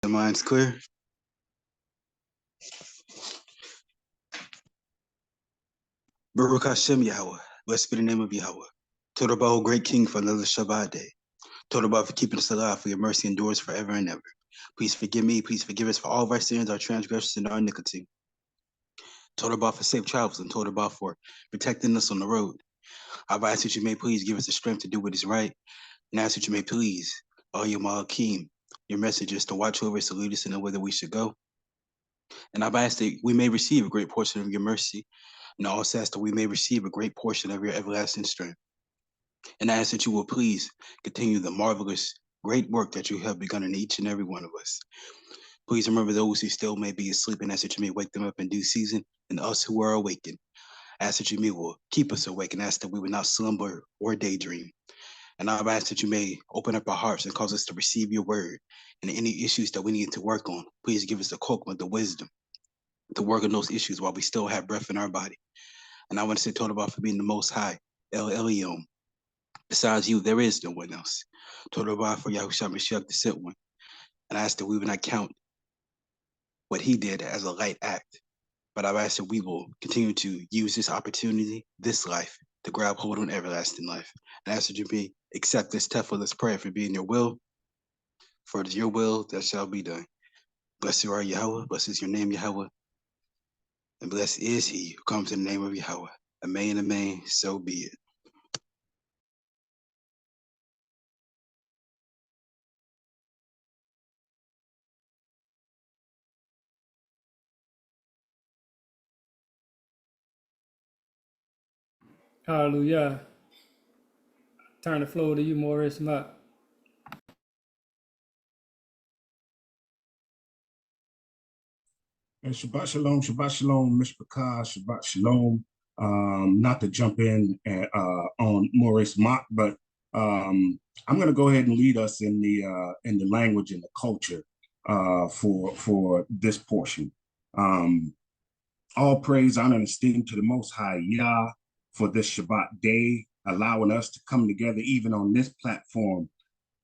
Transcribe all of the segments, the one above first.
The mind's clear. Baruch Hashem Yahweh. Blessed be the name of Yahweh. Toda O great King, for another Shabbat day. Toda for keeping us alive, for your mercy endures forever and ever. Please forgive me. Please forgive us for all of our sins, our transgressions, and our iniquity. Toda for safe travels, and Toda for protecting us on the road. I ask that you may please give us the strength to do what is right, and ask that you may please, all your Malakim, your messengers, to watch over us, to lead us in the way that we should go. And I've asked that we may receive a great portion of your mercy, and I also ask that we may receive a great portion of your everlasting strength. And I ask that you will please continue the marvelous, great work that you have begun in each and every one of us. Please remember those who still may be asleep, and ask that you may wake them up in due season, and us who are awakened. Ask that you may will keep us awake, and ask that we will not slumber or daydream. And I've asked that you may open up our hearts and cause us to receive your word, and any issues that we need to work on, please give us the kokma, the wisdom, to work on those issues while we still have breath in our body. And I want to say Toda for being the Most High, El Elyon. Besides you, there is no one else. Toda for Yahushua Mashiach, the sent one. And I ask that we would not count what he did as a light act, but I've asked that we will continue to use this opportunity, this life, to grab hold on everlasting life. And I ask that you be accept this tefillah's prayer for being your will, for it is your will that shall be done. Blessed are Yahweh, blessed is your name, Yahweh, and blessed is he who comes in the name of Yahweh. Amen, amen, so be it. Hallelujah. Turn the floor to you, Morris Mott. And Shabbat Shalom, Mishpachah, Shabbat Shalom. Not to jump in on Maurice Mott, but I'm going to go ahead and lead us in the language and the culture for this portion. All praise, honor, and esteem to the Most High Yah for this Shabbat day, allowing us to come together even on this platform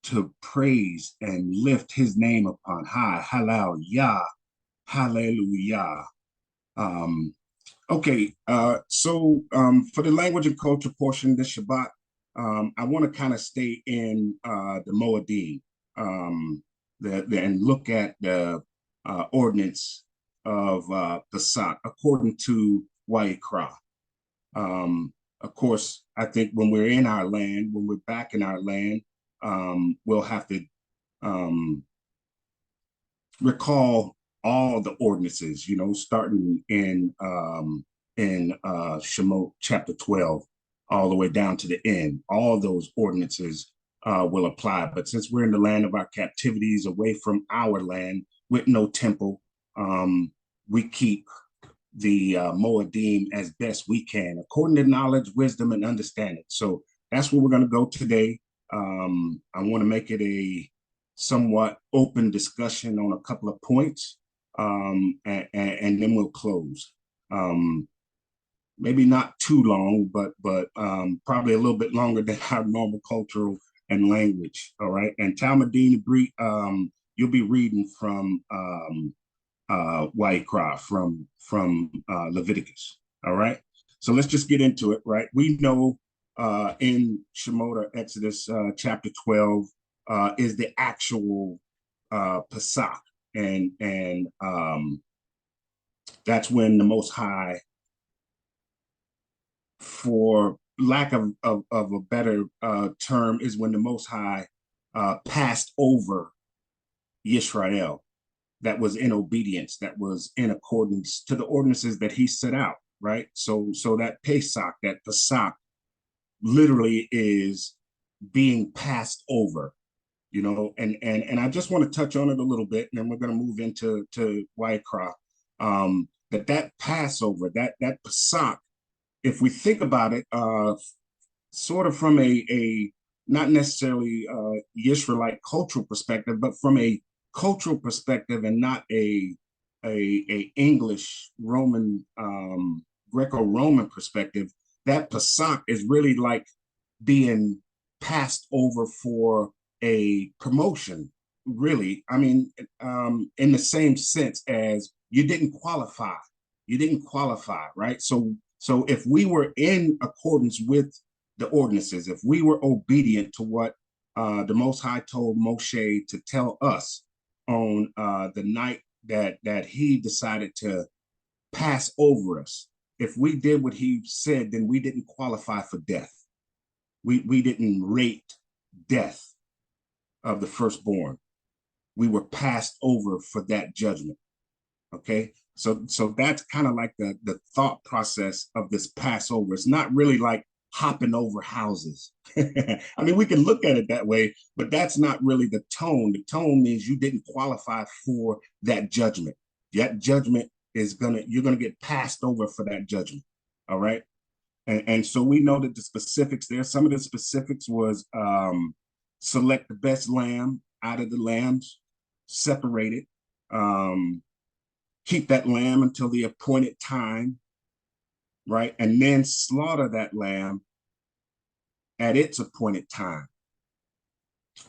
to praise and lift His name upon high. Halal Yah. Hallelujah. Okay, so for the language and culture portion of this Shabbat, I want to kind of stay in the Moedim and look at the ordinance of the Sot according to Yaiqab. Of course, I think when we're in our land, when we're back in our land, we'll have to recall all the ordinances, starting in Shemot chapter 12, all the way down to the end. All those ordinances will apply. But since we're in the land of our captivities, away from our land, with no temple, we keep the Moedim as best we can, according to knowledge, wisdom, and understanding. So that's where we're going to go today. I want to make it a somewhat open discussion on a couple of points, and then we'll close. Maybe not too long, but probably a little bit longer than our normal cultural and language. All right. And Talmudine, you'll be reading from Yaiqab, from Leviticus. All right. So let's just get into it. Right. We know in Shemot or Exodus chapter 12 is the actual Pesach, and that's when the Most High, for lack of a better term, is when the Most High passed over Yisrael, that was in obedience, that was in accordance to the ordinances that he set out, right? So that Pesach, that Pesach, literally is being passed over, and I just want to touch on it a little bit, and then we're going to move into Yaiqab. That Passover, that Pesach, if we think about it, sort of from a not necessarily Israelite cultural perspective, but from a cultural perspective, and not a English Roman Greco-Roman perspective, that Pesach is really like being passed over for a promotion, really, I mean, in the same sense as you didn't qualify. You didn't qualify, right? So if we were in accordance with the ordinances, if we were obedient to what the Most High told Moshe to tell us on the night that he decided to pass over us, if we did what he said, then we didn't qualify for death. We didn't rate death of the firstborn. We were passed over for that judgment. Okay, so that's kind of like the thought process of this Passover. It's not really like hopping over houses. I mean, we can look at it that way, but that's not really the tone. The tone means you didn't qualify for that judgment. That judgment is you're gonna get passed over for that judgment. All right. And so we know that the specifics there, some of the specifics was select the best lamb out of the lambs, separate it, keep that lamb until the appointed time, right? And then slaughter that lamb at its appointed time.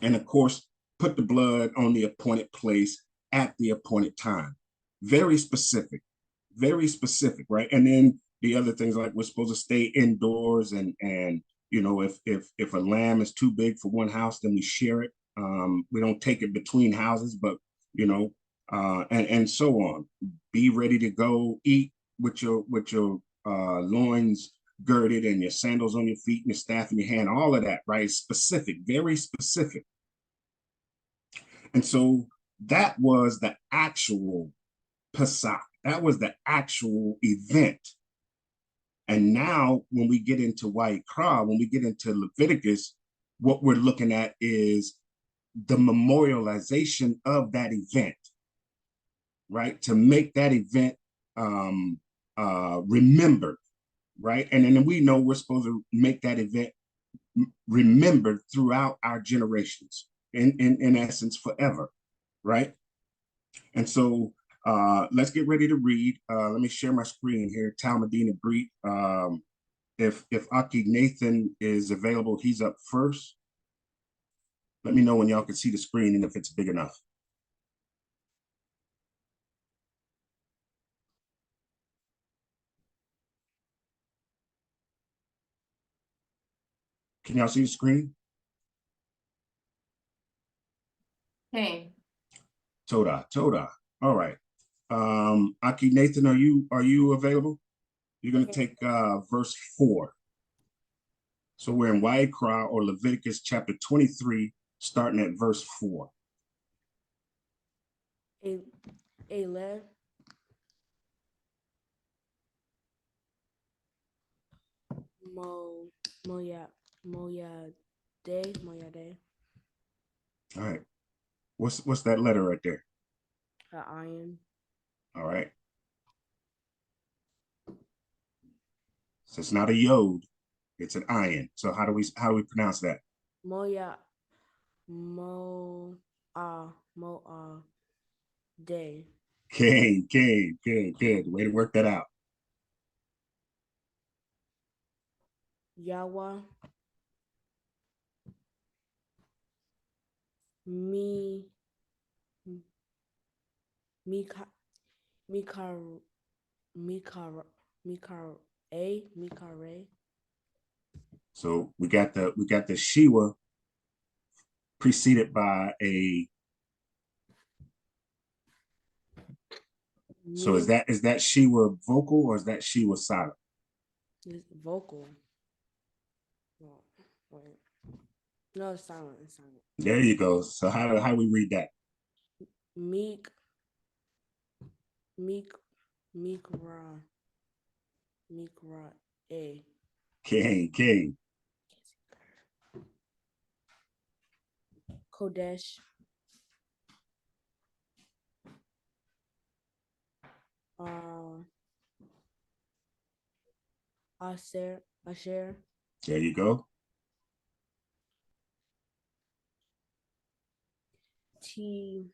And of course, put the blood on the appointed place at the appointed time. Very specific, right? And then the other things, like we're supposed to stay indoors, and you know, if a lamb is too big for one house, then we share it. We don't take it between houses, but you know, and so on. Be ready to go eat with your loins girded and your sandals on your feet and your staff in your hand. All of that, right? Specific, very specific. And so that was the actual Pesach. That was the actual event. And now when we get into Yaiqab, when we get into Leviticus, what we're looking at is the memorialization of that event, right? To make that event remembered, right? And then we know we're supposed to make that event remembered throughout our generations, in essence, forever, right? And so let's get ready to read. Let me share my screen here. Talmudine Brit. If Aki Nathan is available, he's up first. Let me know when y'all can see the screen and if it's big enough. Can y'all see the screen? Hey. Toda. All right. Aki Nathan, are you available? You're going to take verse 4. So we're in Yaiqab, or Leviticus chapter 23, starting at verse 4. Ele Moyade. All right. What's that letter right there? Iron. All right. So it's not a yod, it's an iron. So how do we pronounce that? Moya Day. Good. Way to work that out. Yawa Mikare. So we got the Shiwa preceded by a. So is that Shiwa vocal or is that Shiwa silent? It's vocal. No, wait. No, it's silent. It's silent. There you go. So how do we read that? Mikra A. King. Kodesh. Asher. There you go. Teak.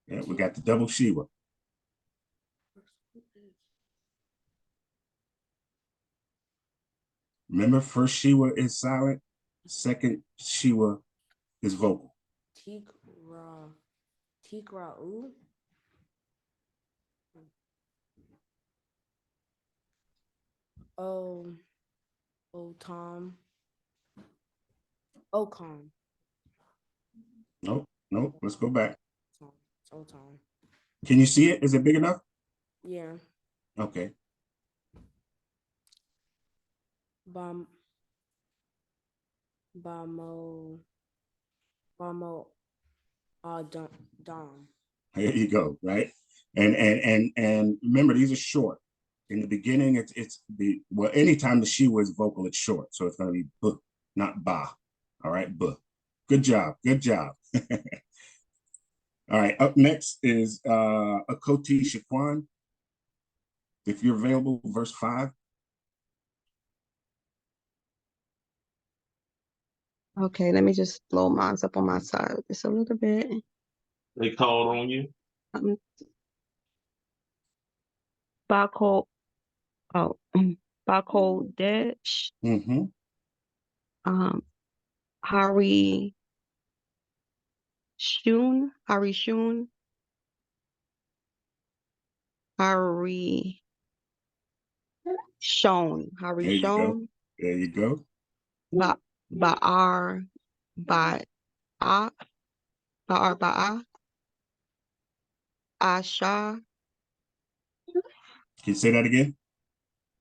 Yeah, we got the double Shiwa. Remember, first Shiva is silent, second Shiva is vocal. Tikra. Tikra'u. Oh, oh, Tom. Oh, Con. Nope, nope. Let's go back. Tom. Oh, Tom. Can you see it? Is it big enough? Yeah. Okay. Bam. Bamo. Bamo. Dom. There you go. Right. And remember, these are short. In the beginning, it's the well. Anytime the she was vocal, it's short, so it's going to be b, not ba. All right, b. Good job. Good job. All right. Up next is Akoti Shaquan. If you're available, verse 5. Okay, let me just blow mine up on my side just a little bit. They called on you. Um, Bako, oh, Bako Desh, Mm-hmm. Hari Shun, Hari Shun, Hari Shon, Hari There you go. Shon, There you go. Ba'ar, Ba'a, Ba'ar Ba'a, Ashar, Can you say that again?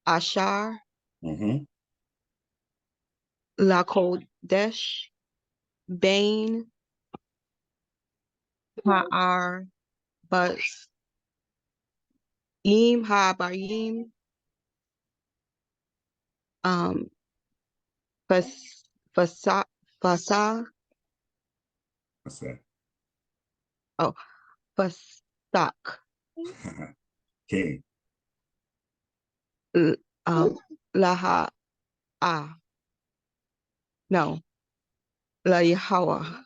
Ashar, Mm-hmm. Lakodesh, Bain, Ha'ar, Ba'im, Ha'bayim, um, Fasa, Fasa, What's that? oh, Fasak, Okay. Laha, no, La Yahawadah.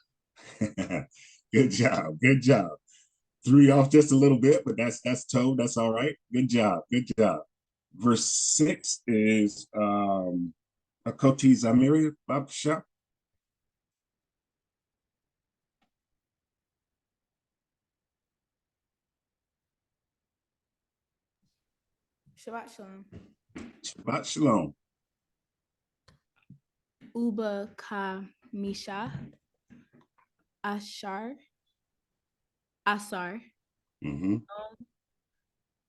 Good job. Good job. Threw you off just a little bit, but that's toe. That's all right. Good job. Good job. Verse 6 is Akoti Zamiri Babsha. Shabbat Shalom. Shabbat Shalom. Uba Ka Misha. Asar. Mm-hmm.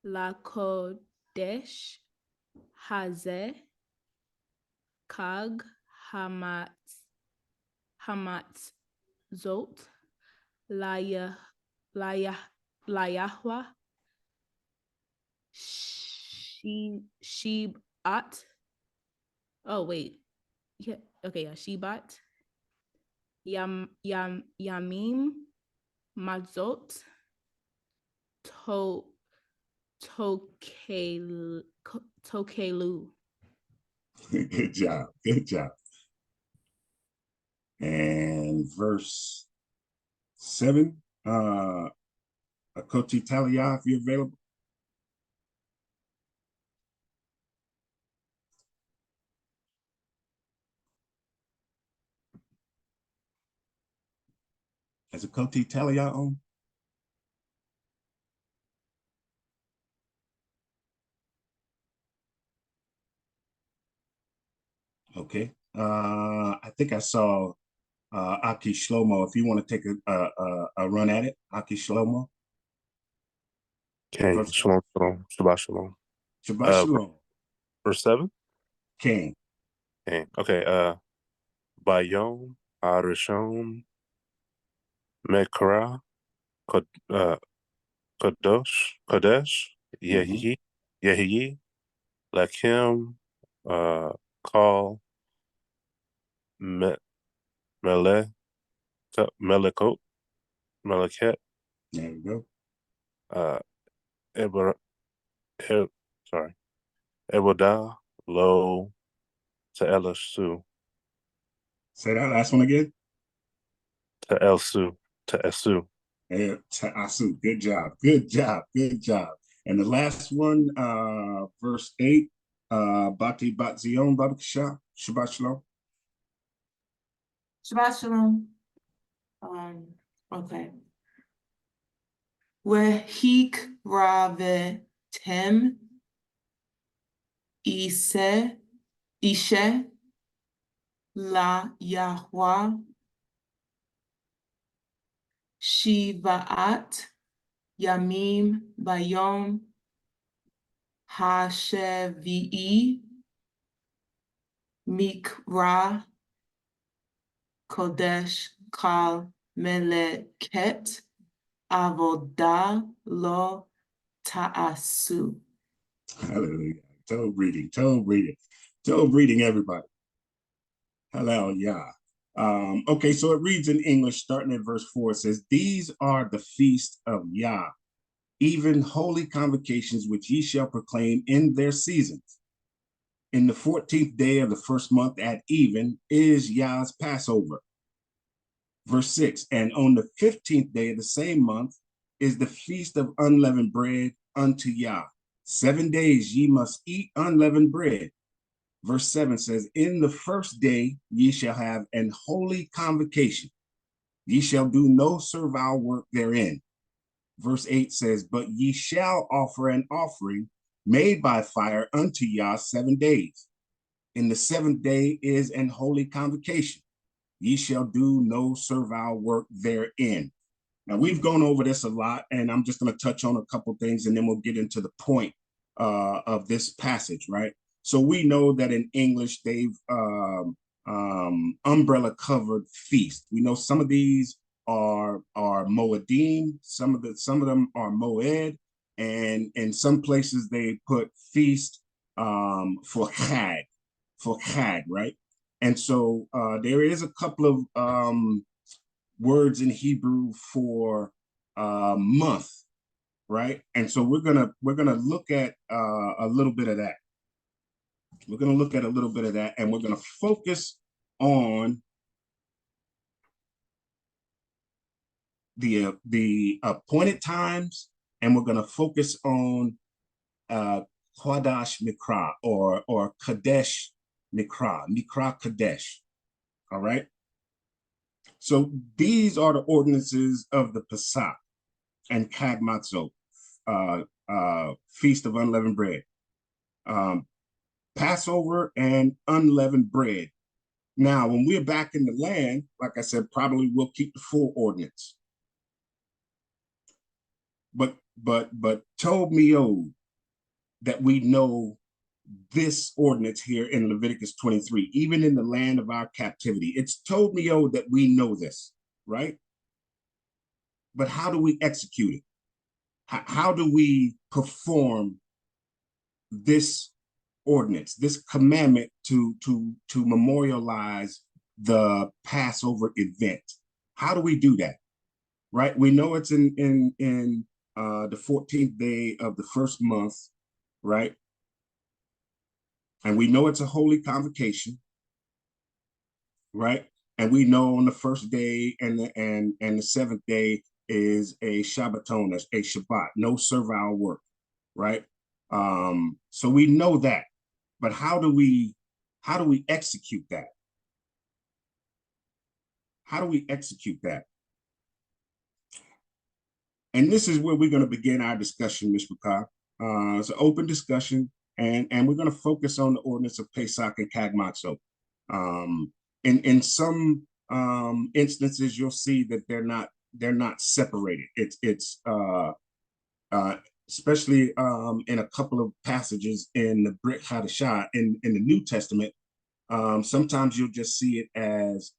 La Kodesh. Hazeh. Kag. Hamat Zot. Laya Yahweh. Shebat. Oh wait. Yeah. Okay. Yeah. Shebat. Yamim. Mazot. Tokelu. Good job. Good job. And verse 7, Akoti Talia, if you're available. Is Akoti Talia on? Okay. I think I saw Aki Shlomo. If you want to take a run at it, Aki Shlomo. Okay, Verse, shalom, shalom, Shabbat shalom. Shabbat Shalom. Verse 7? King. Okay, Bayom, Arishon, Mekra, Kadosh, Mm-hmm. Yehi, Lakim, Kal, Melekot, Meleket, There you go. Eber, sorry, Ebodah, Lo, Te'elasu, Say that last one again. Te'esu. Asu. Good job. Good job. Good job. And the last one, verse 8, Bati Batzion Babakasha, Shabbat Shalom. Shabbat shalom. Okay. Wehik rave tem ishe la Yahweh Shivaat Yamim Bayom Hashevi'i Mikra Kodesh Kal Meleket Avodah Lo Ta'asu. Hallelujah. Toe reading, everybody. Hallelujah. Okay, so it reads in English, starting at verse 4. It says, "These are the feasts of Yah, even holy convocations which ye shall proclaim in their seasons. In the 14th day of the first month at even is Yah's Passover." Verse 6, "And on the 15th day of the same month is the feast of unleavened bread unto Yah. 7 days ye must eat unleavened bread." Verse 7 says, "In the first day ye shall have an holy convocation. Ye shall do no servile work therein." Verse 8 says, "But ye shall offer an offering made by fire unto Yah 7 days. In the 7th day is an holy convocation. Ye shall do no servile work therein." Now, we've gone over this a lot, and I'm just going to touch on a couple things, and then we'll get into the point of this passage, right? So we know that in English, they've umbrella covered feast. We know some of these are Moedim, some of them are Moed, and in some places they put feast for Chag, right? And so there is a couple of words in Hebrew for month, right? And so we're gonna look at a little bit of that. We're gonna look at a little bit of that, and we're gonna focus on the appointed times, and we're gonna focus on Quadash Mikra or Kadesh Mikra Kadesh. All right. So these are the ordinances of the Pesach and Chag Matzot, Feast of Unleavened Bread, Passover and unleavened bread. Now, when we're back in the land, like I said, probably we'll keep the full ordinance. But told me, that we know this ordinance here in Leviticus 23, even in the land of our captivity. It's told me, that we know this, right? But how do we execute it? How do we perform this ordinance, this commandment to memorialize the Passover event? How do we do that? Right? We know it's in the 14th day of the first month, right? And we know it's a holy convocation, right? And we know on the first day and the seventh day is a Shabbaton, a Shabbat, no servile work, right? So we know that, but how do we execute that? How do we execute that? And this is where we're going to begin our discussion, Ms. Bakar. It's an open discussion, and we're going to focus on the ordinance of Pesach and Chag Matzot. In some instances, you'll see that they're not separated. It's especially in a couple of passages in the Brit Hadashah in the New Testament. Sometimes you'll just see it as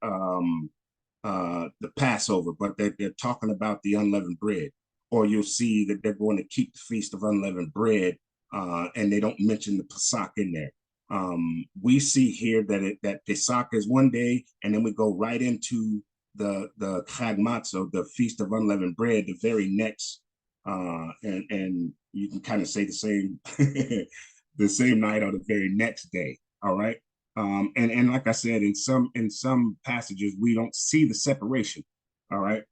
the Passover, but they're talking about the unleavened bread. Or you'll see that they're going to keep the Feast of Unleavened Bread, and they don't mention the Pesach in there. We see here that Pesach is one day, and then we go right into the Chag Matzot, the Feast of Unleavened Bread, the very next, and you can kind of say the same the same night or the very next day. All right. And like I said, in some passages we don't see the separation. All right.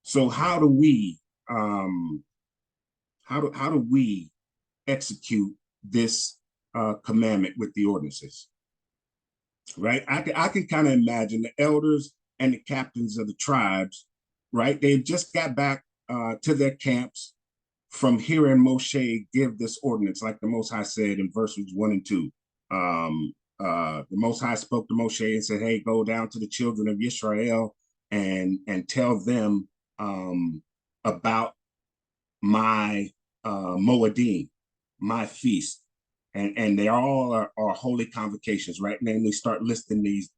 So how do we execute this commandment with the ordinances, right? I can kind of imagine the elders and the captains of the tribes, right? They just got back to their camps from hearing Moshe give this ordinance, like the Most High said in verses 1 and 2. The Most High spoke to Moshe and said, "Hey, go down to the children of Israel and tell them about my Moedim, my feast." And they all are holy convocations, right? And then we start listing these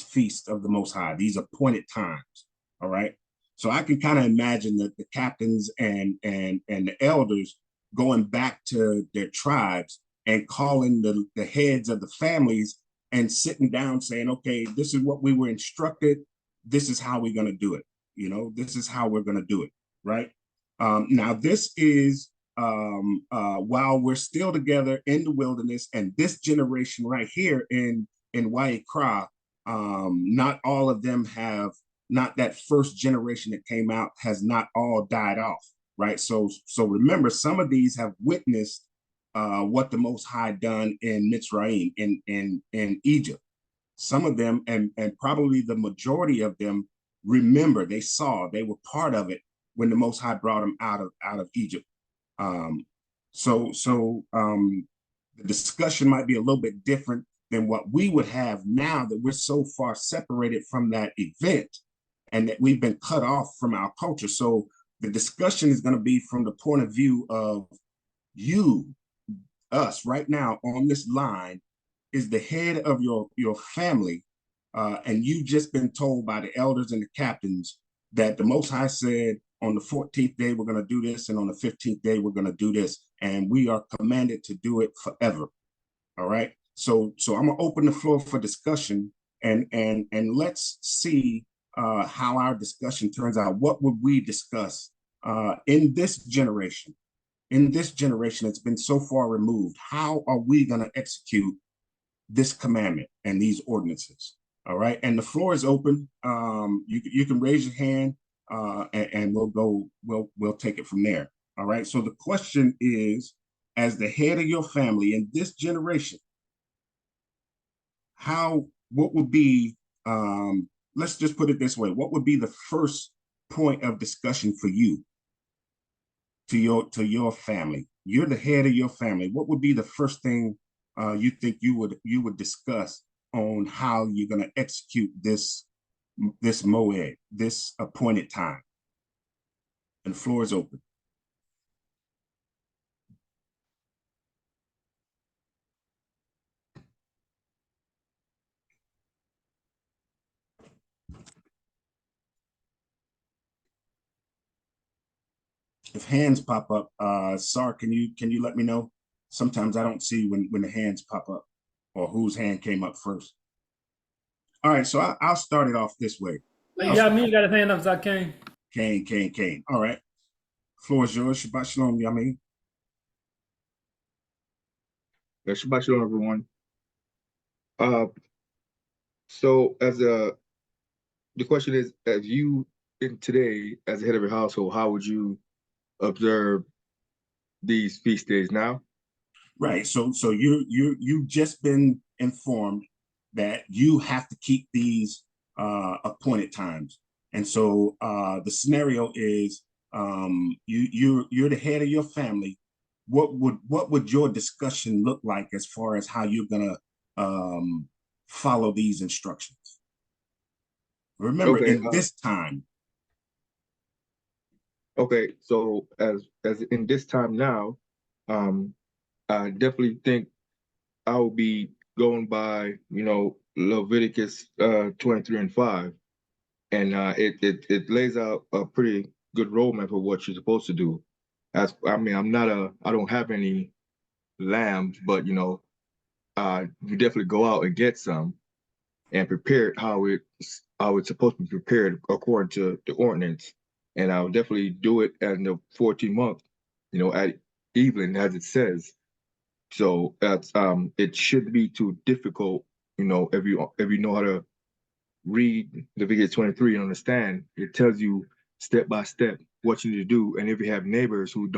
feasts of the Most High, these appointed times. All right. So I can kind of imagine that the captains and the elders going back to their tribes and calling the heads of the families and sitting down saying, "Okay, this is what we were instructed. This is how we're going to do it. You know, this is how we're going to do it." Right. Now, this is while we're still together in the wilderness, and this generation right here in Yaiqab, not all of them have, not that first generation that came out has not all died off, right? So remember, some of these have witnessed what the Most High done in Mitzrayim, in Egypt. Some of them, and probably the majority of them, remember, they saw, they were part of it when the Most High brought them out of Egypt. The discussion might be a little bit different than what we would have now that we're so far separated from that event and that we've been cut off from our culture. So the discussion is going to be from the point of view of you, us right now on this line is the head of your family, and you've just been told by the elders and the captains that the Most High said, on the 14th day, we're going to do this, and on the 15th day, we're going to do this, and we are commanded to do it forever. All right. So I'm going to open the floor for discussion, and let's see how our discussion turns out. What would we discuss in this generation? In this generation, it's been so far removed. How are we going to execute this commandment and these ordinances? All right. And the floor is open. You can raise your hand. And we'll take it from there. All right. So the question is, as the head of your family in this generation, what would be, let's just put it this way, what would be the first point of discussion for you to your family? You're the head of your family. What would be the first thing you think you would discuss on how you're going to execute this moed, this appointed time? And the floor is open. If hands pop up, Sar, can you let me know? Sometimes I don't see when the hands pop up or whose hand came up first. All right, so I'll start it off this way. You got me, you got his hand up, Zaqen. Cain. All right. Floor is yours. Shabbat shalom, Yamin. Yeah, Shabbat shalom, everyone. So the question is, as you today, as the head of your household, how would you observe these feast days now? Right. So you've just been informed that you have to keep these appointed times. And so the scenario is you're the head of your family. What would your discussion look like as far as how you're gonna follow these instructions? Remember, Okay, in this time. Okay, so as in this time now, I definitely think I will be going by, Leviticus 23 and 5. And it lays out a pretty good roadmap for what you're supposed to do. I don't have any lambs, but you definitely go out and get some and prepare it how it's supposed to be prepared according to the ordinance. And I'll definitely do it in the 14th month, at evening as it says. So that's it shouldn't be too difficult, if you know how to read Leviticus 23 and understand. It tells you step by step what you need to do. And if you have neighbors who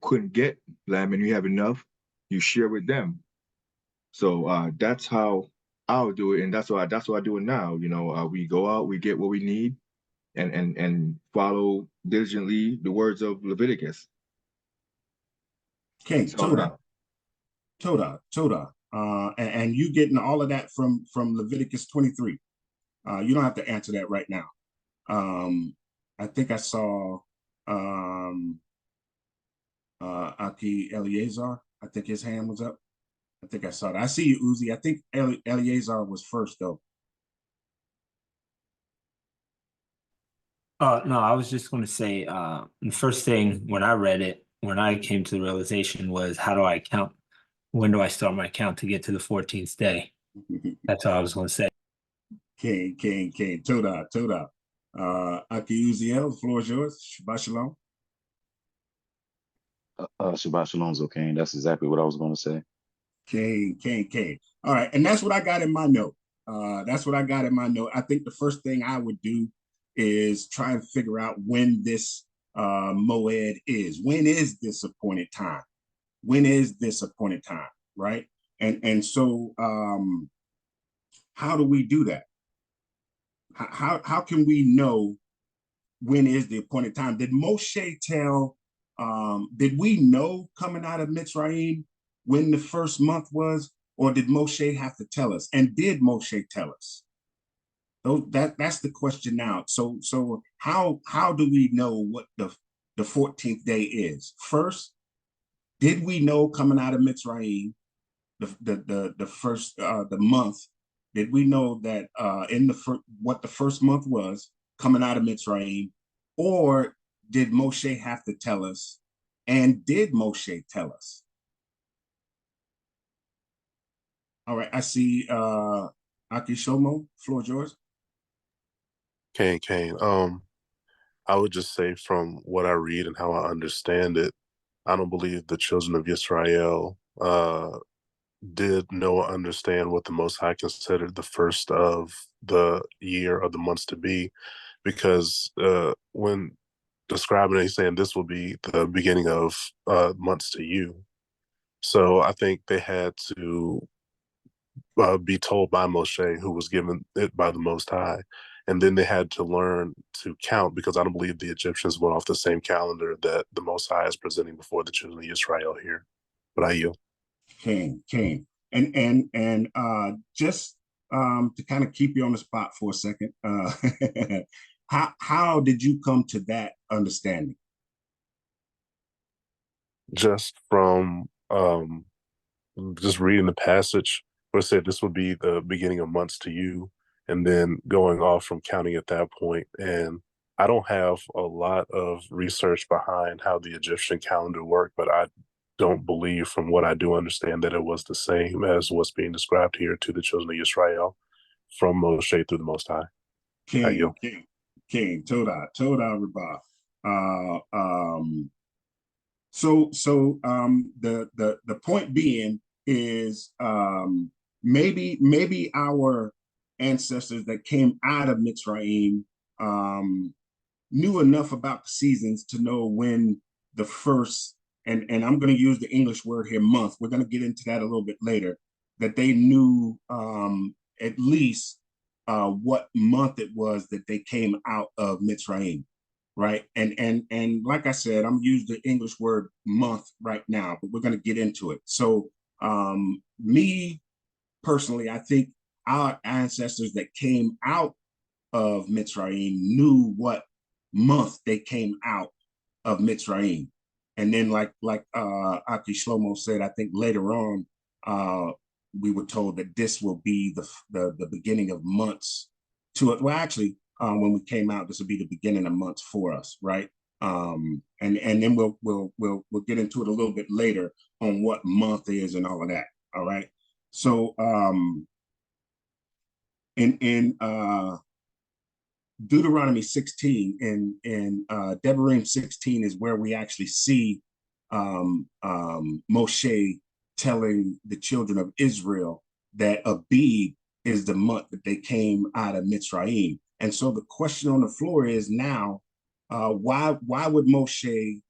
couldn't get lamb and you have enough, you share with them. So that's how I'll do it, and that's why I do it now. We go out, we get what we need, and follow diligently the words of Leviticus. Okay, So, Toda. And you getting all of that from Leviticus 23. You don't have to answer that right now. I think I saw Aki Eleazar. I think his hand was up. I think I saw that. I see you, Uzi. I think Eleazar was first, though. No, I was just going to say the first thing when I read it, when I came to the realization was, how do I count? When do I start my count to get to the 14th day? That's all I was going to say. King. Toda. Aki Uziel, the floor is yours. Shabbat shalom. Shabbat shalom, Zaqen. That's exactly what I was going to say. King. All right, and that's what I got in my note. I think the first thing I would do is try and figure out when this moed is. When is this appointed time? Right? And so how do we do that? How can we know when is the appointed time? Did Moshe tell, did we know coming out of Mitzrayim when the first month was, or did Moshe have to tell us? And did Moshe tell us? That's the question now. So how do we know what the 14th day is? First, did we know coming out of Mitzrayim, the first the month? Did we know that what the first month was coming out of Mitzrayim, or did Moshe have to tell us? And did Moshe tell us? All right, I see Aki Shomo, floor is yours. Kane. I would just say from what I read and how I understand it, I don't believe the children of Israel did know or understand what the Most High considered the first of the year or the months to be, because when describing it, he's saying this will be the beginning of months to you. So I think they had to be told by Moshe, who was given it by the Most High. And then they had to learn to count, because I don't believe the Egyptians went off the same calendar that the Most High is presenting before the children of Israel here. But I yield. King. And just to kind of keep you on the spot for a second, how did you come to that understanding? Just from just reading the passage where it said this would be the beginning of months to you, and then going off from counting at that point. And I don't have a lot of research behind how the Egyptian calendar worked, but I don't believe, from what I do understand, that it was the same as what's being described here to the children of Israel from Moshe through the Most High. King, Toda, Rabah. So the point being is maybe our ancestors that came out of Mitzrayim knew enough about the seasons to know when the first, and I'm going to use the English word here, month. We're going to get into that a little bit later, that they knew at least what month it was that they came out of Mitzrayim, right? And like I said, I'm using the English word month right now, but we're going to get into it. So me personally, I think our ancestors that came out of Mitzrayim knew what month they came out of Mitzrayim. And then like Aki Shlomo said, I think later on, we were told that this will be the beginning of months to it. Well, actually, when we came out, this will be the beginning of months for us, right? And then we'll get into it a little bit later on what month is and all of that. All right. So in Deuteronomy 16 and Devarim 16 is where we actually see Moshe telling the children of Israel that Abib is the month that they came out of Mitzrayim. And so the question on the floor is now, why would Moshe,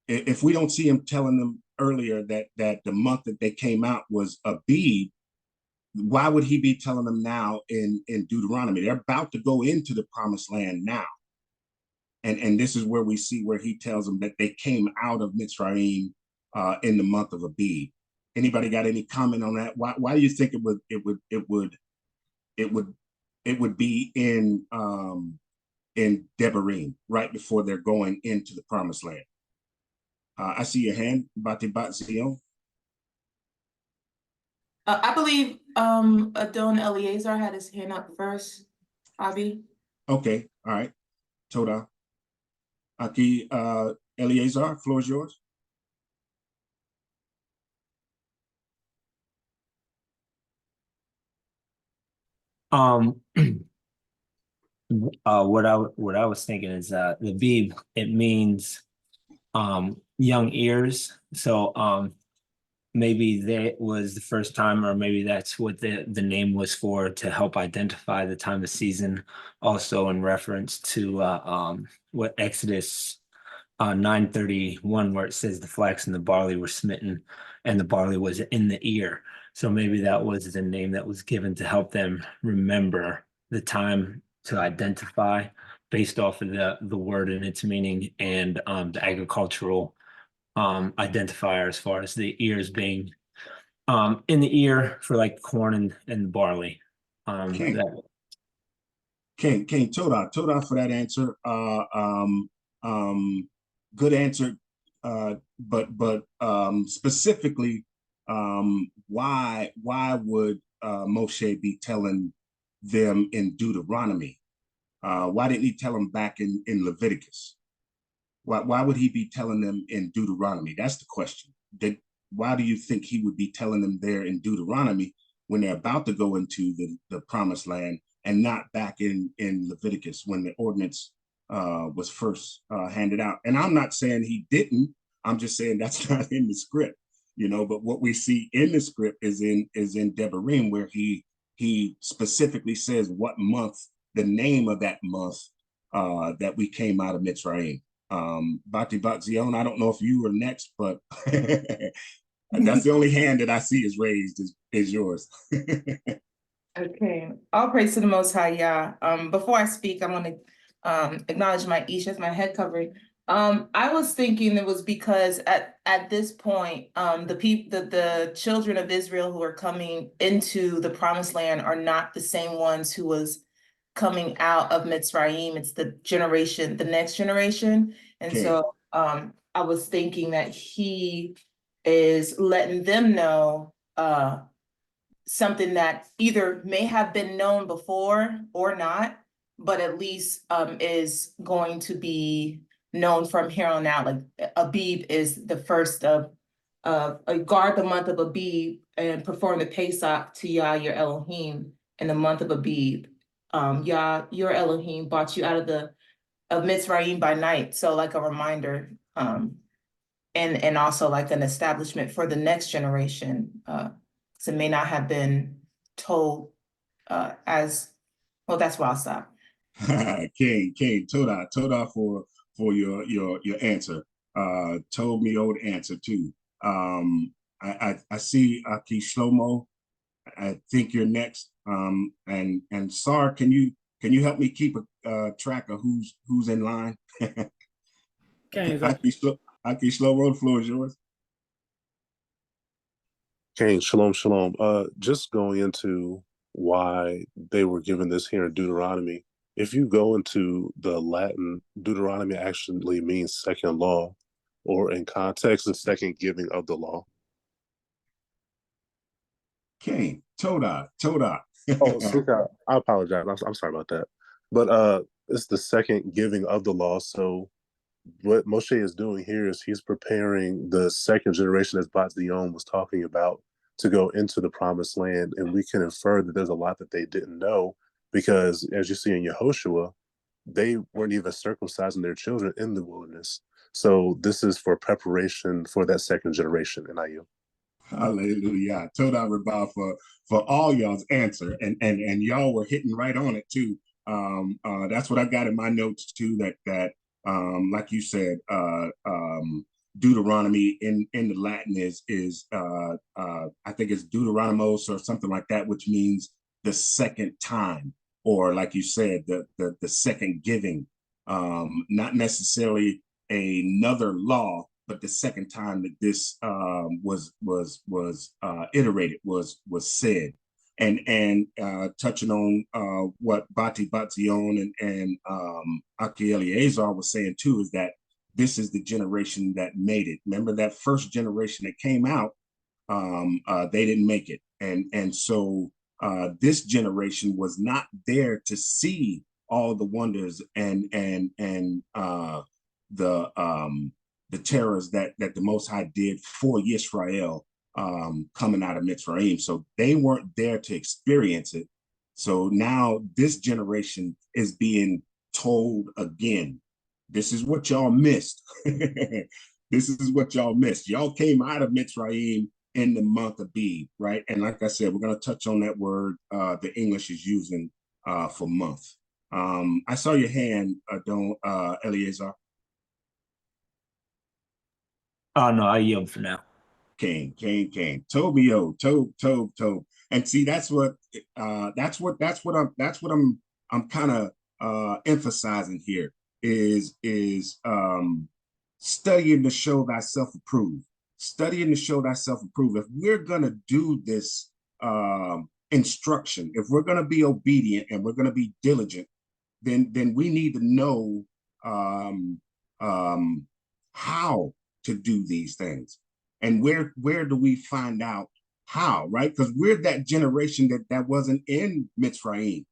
if we don't see him telling them earlier that the month that they came out was Abib, why would he be telling them now in Deuteronomy? They're about to go into the promised land now. And this is where we see where he tells them that they came out of Mitzrayim in the month of Abib. Anybody got any comment on that? Why do you think it would be in Devarim, right before they're going into the promised land? I see your hand, Batibat Zion. I believe Adon Eleazar had his hand up first, Abi. Okay, all right. Toda. Aki Eleazar, floor is yours. What I was thinking is Labib, it means young ears. So maybe that was the first time, or maybe that's what the name was for, to help identify the time of season. Also in reference to what Exodus 9:31, where it says the flax and the barley were smitten and the barley was in the ear. So maybe that was the name that was given to help them remember the time, to identify based off of the word and its meaning, and the agricultural identifier as far as the ears being in the ear for like corn and barley. King Toda for that answer. Good answer. But specifically, why would Moshe be telling them in Deuteronomy? Why didn't he tell them back in Leviticus? Why would he be telling them in Deuteronomy? That's the question. Why do you think he would be telling them there in Deuteronomy when they're about to go into the promised land, and not back in Leviticus when the ordinance was first handed out? And I'm not saying he didn't. I'm just saying that's not in the script, but what we see in the script is in Devarim, where he specifically says what month, the name of that month that we came out of Mitzrayim. Bati Zion, I don't know if you were next, but that's the only hand that I see is raised is yours. Okay, all praise to the Most High Yah. Before I speak, I want to acknowledge my Ish as my head covering. I was thinking it was because at this point, the children of Israel who are coming into the promised land are not the same ones who was coming out of Mitzrayim. It's the next generation. And so I was thinking that he is letting them know something that either may have been known before or not, but at least is going to be known from here on out. Like Abib is the first of guard the month of Abib and perform the Pesach to Yah your Elohim in the month of Abib. Yah your Elohim brought you out of Mitzrayim by night. So like a reminder, and also like an establishment for the next generation. So it may not have been told as well. That's where I'll stop. King, Toda for your answer. Told me old answer too. I see Aki Shlomo. I think you're next. And Sar, can you help me keep a track of who's in line? Aki Shlomo, the floor is yours. Okay, shalom. Just going into why they were given this here in Deuteronomy. If you go into the Latin, Deuteronomy actually means second law, or in context, the second giving of the law. King, Toda. Oh, Sika, I apologize. I'm sorry about that. But it's the second giving of the law. So what Moshe is doing here is he's preparing the second generation, as Bat Zion was talking about, to go into the promised land. And we can infer that there's a lot that they didn't know, because as you see in Yehoshua, they weren't even circumcising their children in the wilderness. So this is for preparation for that second generation in IU. Hallelujah. Toda Rabah for all y'all's answer. And y'all were hitting right on it too. That's what I got in my notes too, that like you said, Deuteronomy in the Latin is I think it's Deuteronomos or something like that, which means the second time, or like you said, the second giving, not necessarily another law, but the second time that this was iterated, was said. And touching on what Bati Batzion and Aki Eleazar was saying too, is that this is the generation that made it. Remember that first generation that came out, they didn't make it. And so this generation was not there to see all the wonders and the terrors that the Most High did for Yisrael coming out of Mitzrayim. So they weren't there to experience it. So now this generation is being told again, this is what y'all missed. This is what y'all missed. Y'all came out of Mitzrayim in the month of Abib, right? And like I said, we're going to touch on that word the English is using for month. I saw your hand, Eleazar. Oh no, I yield for now. Cain. Tobio, Tob. And see, that's what I'm kind of emphasizing here is studying to show thyself approved. Studying to show thyself approved. If we're gonna do this instruction, if we're gonna be obedient and we're gonna be diligent, then we need to know how to do these things. And where do we find out how, right? Because we're that generation that wasn't in Mitzrayim.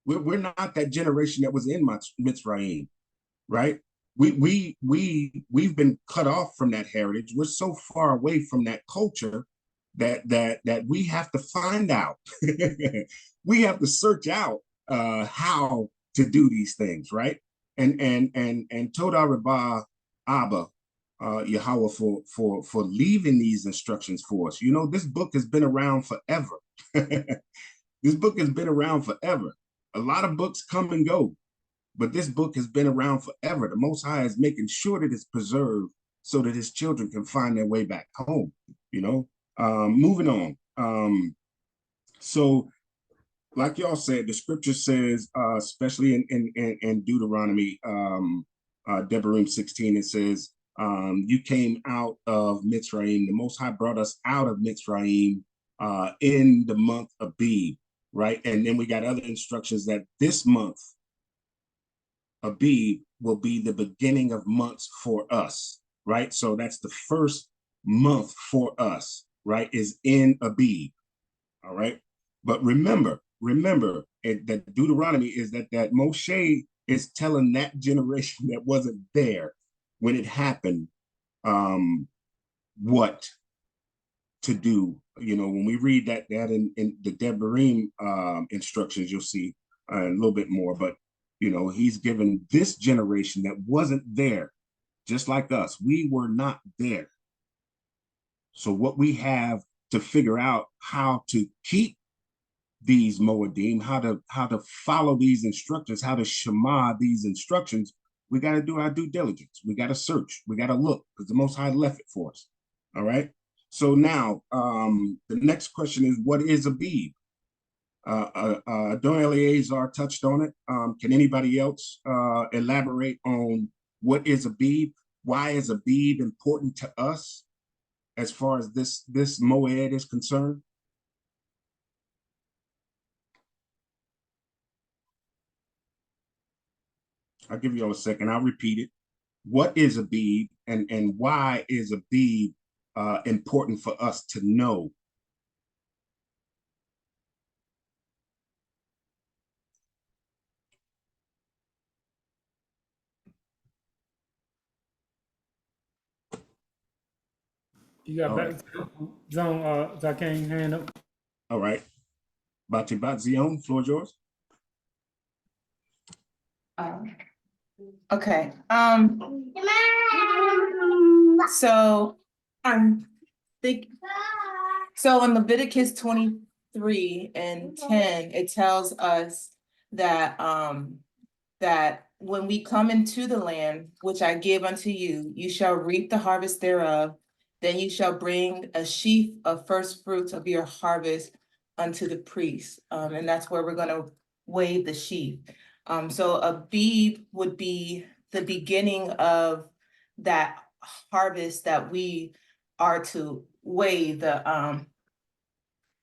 We're not that generation that was in Mitzrayim, right? We've been cut off from that heritage. We're so far away from that culture that we have to find out. We have to search out how to do these things, right? And Toda Rabah Abba, Yahweh, for leaving these instructions for us. You know, this book has been around forever. This book has been around forever. A lot of books come and go, but this book has been around forever. The Most High is making sure that it's preserved so that his children can find their way back home, you know? Moving on. So like y'all said, the scripture says, especially in Deuteronomy, Devarim 16, it says, you came out of Mitzrayim. The Most High brought us out of Mitzrayim in the month of Abib, right? And then we got other instructions that this month, Abib, will be the beginning of months for us, right? So that's the first month for us, right? Is in Abib, all right? But remember that Deuteronomy is that Moshe is telling that generation that wasn't there when it happened, what to do. You know, when we read that in the Devarim instructions, you'll see a little bit more. But you know, he's given this generation that wasn't there, just like us. We were not there. So what we have to figure out how to keep these Moedim, how to follow these instructions, how to shema these instructions, we got to do our due diligence. We got to search. We got to look, because the Most High left it for us. All right. So now the next question is, what is Abib? Don Eleazar touched on it. Can anybody else elaborate on what is Abib? Why is Abib important to us as far as this Moed is concerned? I'll give you all a second. I'll repeat it. What is Abib, and why is Abib important for us to know? You got All back right. zone, Zaqen, hand up. All right. Bati Zion, floor is yours. Okay. So so in Leviticus 23 and 10, it tells us that that when we come into the land which I give unto you, you shall reap the harvest thereof. Then you shall bring a sheaf of first fruits of your harvest unto the priest. And that's where we're gonna wave the sheaf. So Abib would be the beginning of that harvest that we are to wave, the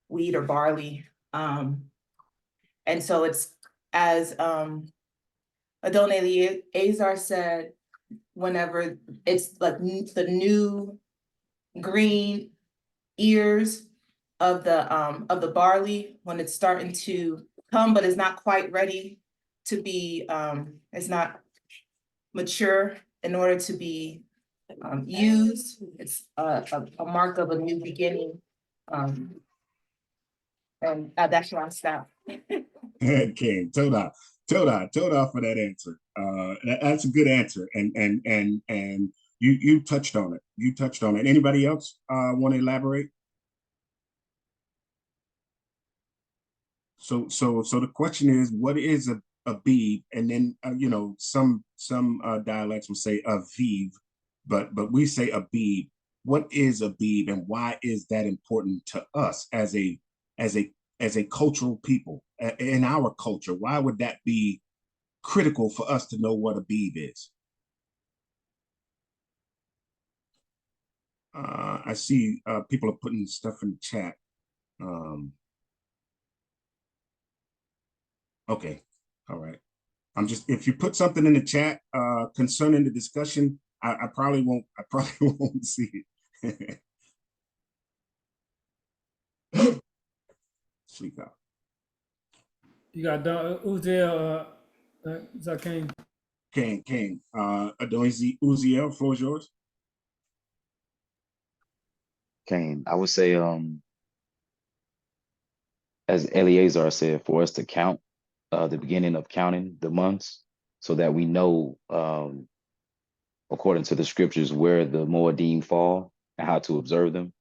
wheat or barley. And so it's as Adon Eleazar said, whenever it's like the new green ears of the barley, when it's starting to come, but it's not quite ready to be, it's not mature in order to be used. It's a mark of a new beginning. And that's where I stop. Okay, Toda for that answer. That's a good answer, and you touched on it. You touched on it. Anybody else want to elaborate? So the question is, what is a beeb? And then you know, some dialects will say a vive, but we say a beeb. What is a beeb, and why is that important to us as a cultural people in our culture? Why would that be critical for us to know what a beeb is? I see people are putting stuff in the chat. Okay, all right. I'm just, if you put something in the chat concerning the discussion, I probably won't see it. Sleep out. You got Uziel, Zaqen. King. Uziel, floor is yours. Cain, I would say, as Eleazar said, for us to count the beginning of counting the months so that we know, according to the scriptures, where the Moedim fall and how to observe them.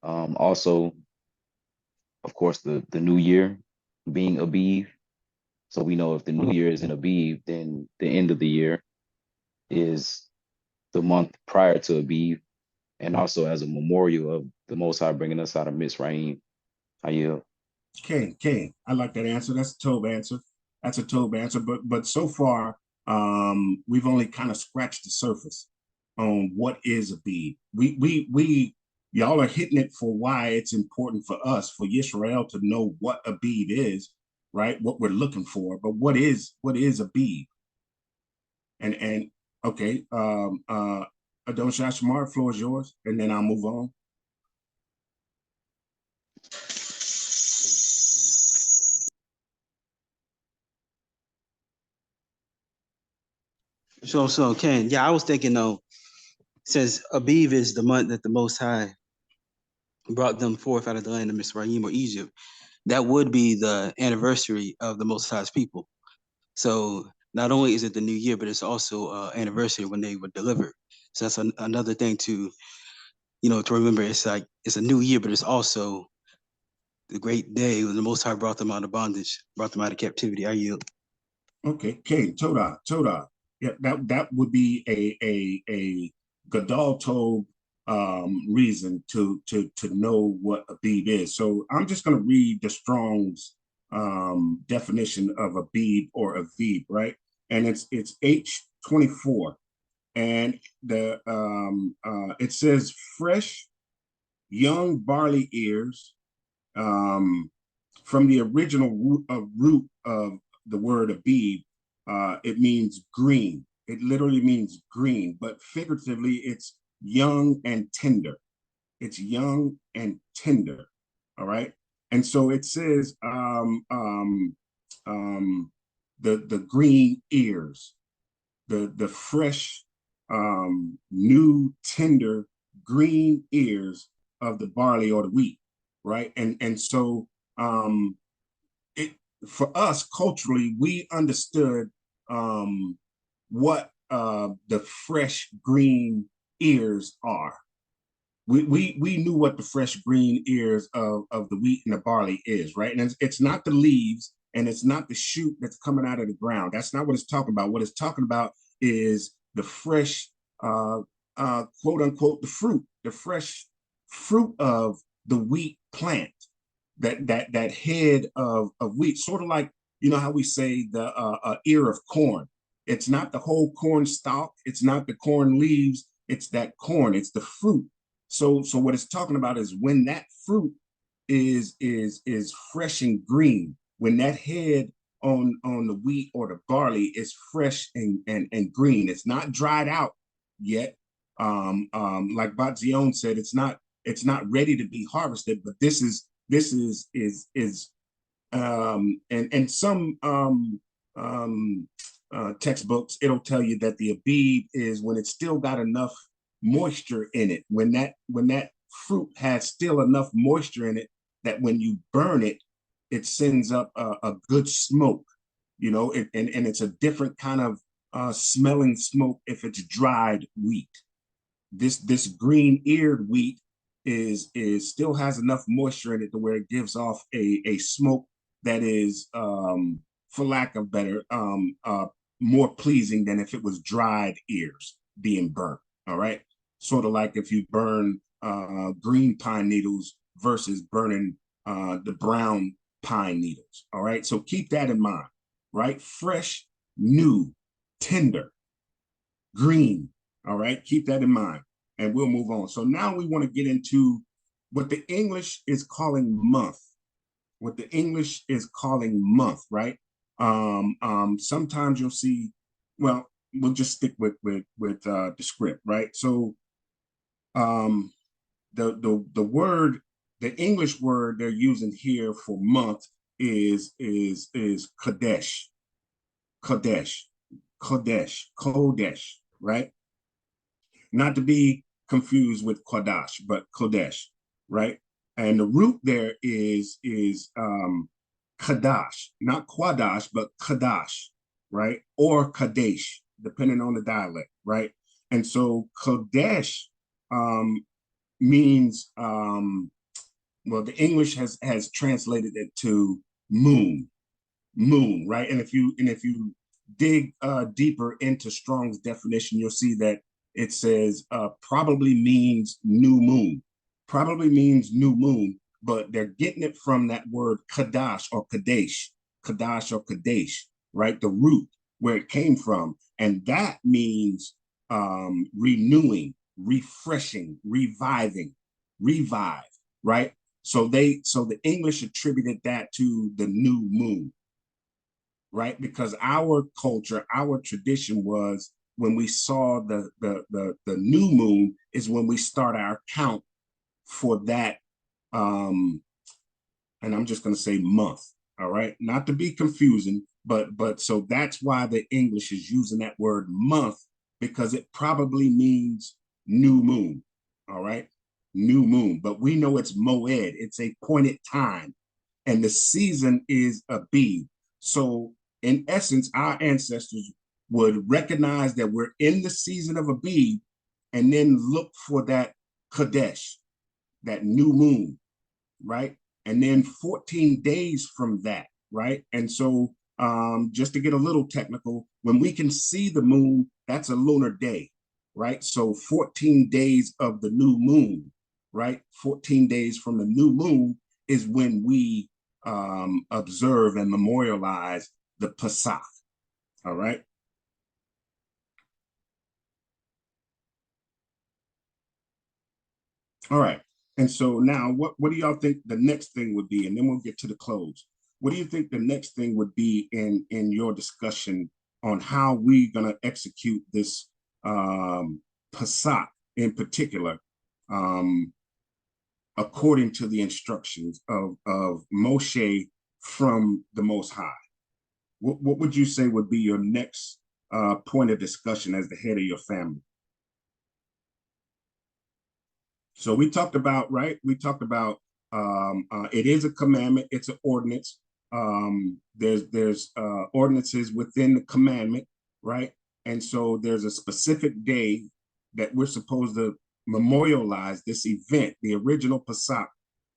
Also, of course, the new year being Abib. So we know if the new year is in Abib, then the end of the year is the month prior to Abib, and also as a memorial of the Most High bringing us out of Mizraim. I yield. King. I like that answer. That's a Tob answer. That's a Tob answer. But so far, we've only kind of scratched the surface on what is a bead. We y'all are hitting it for why it's important for us, for Yisrael, to know what a bead is, right? What we're looking for. But what is a bead? And okay, Adon Shashmar, floor is yours, and then I'll move on. So Ken, yeah, I was thinking though, since Aviv is the month that the Most High brought them forth out of the land of Mizraim or Egypt, that would be the anniversary of the Most High's people. So not only is it the new year, but it's also anniversary when they were delivered. So that's another thing to, to remember. It's like it's a new year, but it's also the great day when the Most High brought them out of bondage, brought them out of captivity. I yield. Okay, Toda. Yeah, that would be a Gadol Tob reason to know what Abib is. So I'm just going to read the Strong's definition of Abib or Aviv, right? And it's H24, and the it says fresh young barley ears. From the original root of the word Abib, it means green. It literally means green, but figuratively, it's young and tender. It's young and tender. All right. And so it says the green ears, the fresh, new, tender green ears of the barley or the wheat, right? And so it, for us culturally, we understood what the fresh green ears are. We knew what the fresh green ears of the wheat and the barley is, right? And it's not the leaves, and it's not the shoot that's coming out of the ground. That's not what it's talking about. What it's talking about is the fresh, quote unquote, the fresh fruit of the wheat plant, that head of wheat, sort of like, you know how we say the ear of corn. It's not the whole corn stalk. It's not the corn leaves. It's that corn. It's the fruit. So what it's talking about is when that fruit is fresh and green, when that head on the wheat or the barley is fresh and green. It's not dried out yet. Like Batzion said, it's not ready to be harvested, but this is and some textbooks, it'll tell you that the Abib is when it's still got enough moisture in it, when that fruit has still enough moisture in it that when you burn it, it sends up a good smoke, you know, and it's a different kind of smelling smoke if it's dried wheat. This green-eared wheat is still has enough moisture in it to where it gives off a smoke that is, for lack of better, more pleasing than if it was dried ears being burnt. All right, sort of like if you burn green pine needles versus burning the brown pine needles. All right, so keep that in mind. Right, fresh, new, tender, green. All right, keep that in mind, and we'll move on. So now we want to get into what the English is calling month. What the English is calling month, right? Sometimes you'll see. Well, we'll just stick with the script, right? So, the word, the English word they're using here for month is Kodesh, Kodesh, Kodesh, Kodesh, right? Not to be confused with Kodash, but Kodesh, right? And the root there is Kadash, not Quadash, but Kadash, right? Or Kadesh, depending on the dialect, right? And so Kodesh means, well, the English has translated it to moon, right? And if you dig deeper into Strong's definition, you'll see that it says probably means new moon, but they're getting it from that word Kadash or Kadesh, right? The root where it came from. And that means renewing, refreshing, reviving, revive, right? So the English attributed that to the new moon, right? Because our culture, our tradition was when we saw the new moon is when we start our count for that, and I'm just going to say month, all right? Not to be confusing, but so that's why the English is using that word month, because it probably means new moon, all right? New moon, but we know it's moed, it's a pointed time, and the season is Abib. So in essence, our ancestors would recognize that we're in the season of Abib and then look for that Kodesh, that new moon, right? And then 14 days from that, right? And so just to get a little technical, when we can see the moon, that's a lunar day, right? So 14 days of the new moon, right? 14 days from the new moon is when we observe and memorialize the Pesach, all right? All right. And so now what do y'all think the next thing would be? And then we'll get to the close. What do you think the next thing would be in your discussion on how we're going to execute this Pesach in particular, according to the instructions of Moshe from the Most High? What would you say would be your next point of discussion as the head of your family? So we talked about, right? We talked about it is a commandment, it's an ordinance. There's ordinances within the commandment, right? And so there's a specific day that we're supposed to memorialize this event, the original Pesach.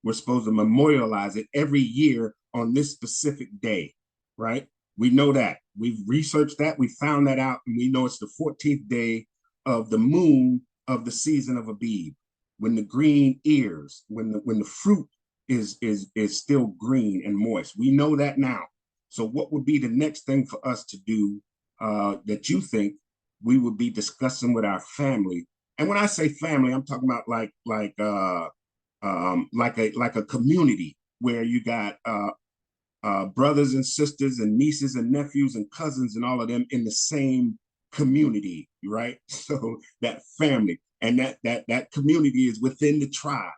We're supposed to memorialize it every year on this specific day. right? We know that. We've researched that. We found that out, and we know it's the 14th day of the moon of the season of Abib, when the green ears, when the fruit is still green and moist. We know that now. So what would be the next thing for us to do that you think we would be discussing with our family? And when I say family, I'm talking about like a community where you got brothers and sisters and nieces and nephews and cousins and all of them in the same community, right? So that family and that community is within the tribe,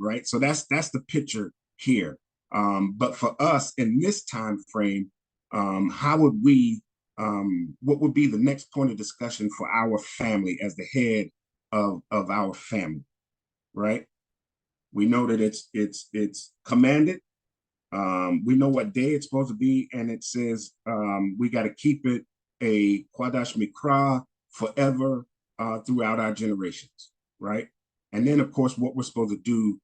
right? So that's the picture here. But for us in this time frame, how would we? What would be the next point of discussion for our family as the head of our family, right? We know that it's commanded. We know what day it's supposed to be, and it says we got to keep it a Quadash Mikra forever throughout our generations, right? And then, of course, what we're supposed to do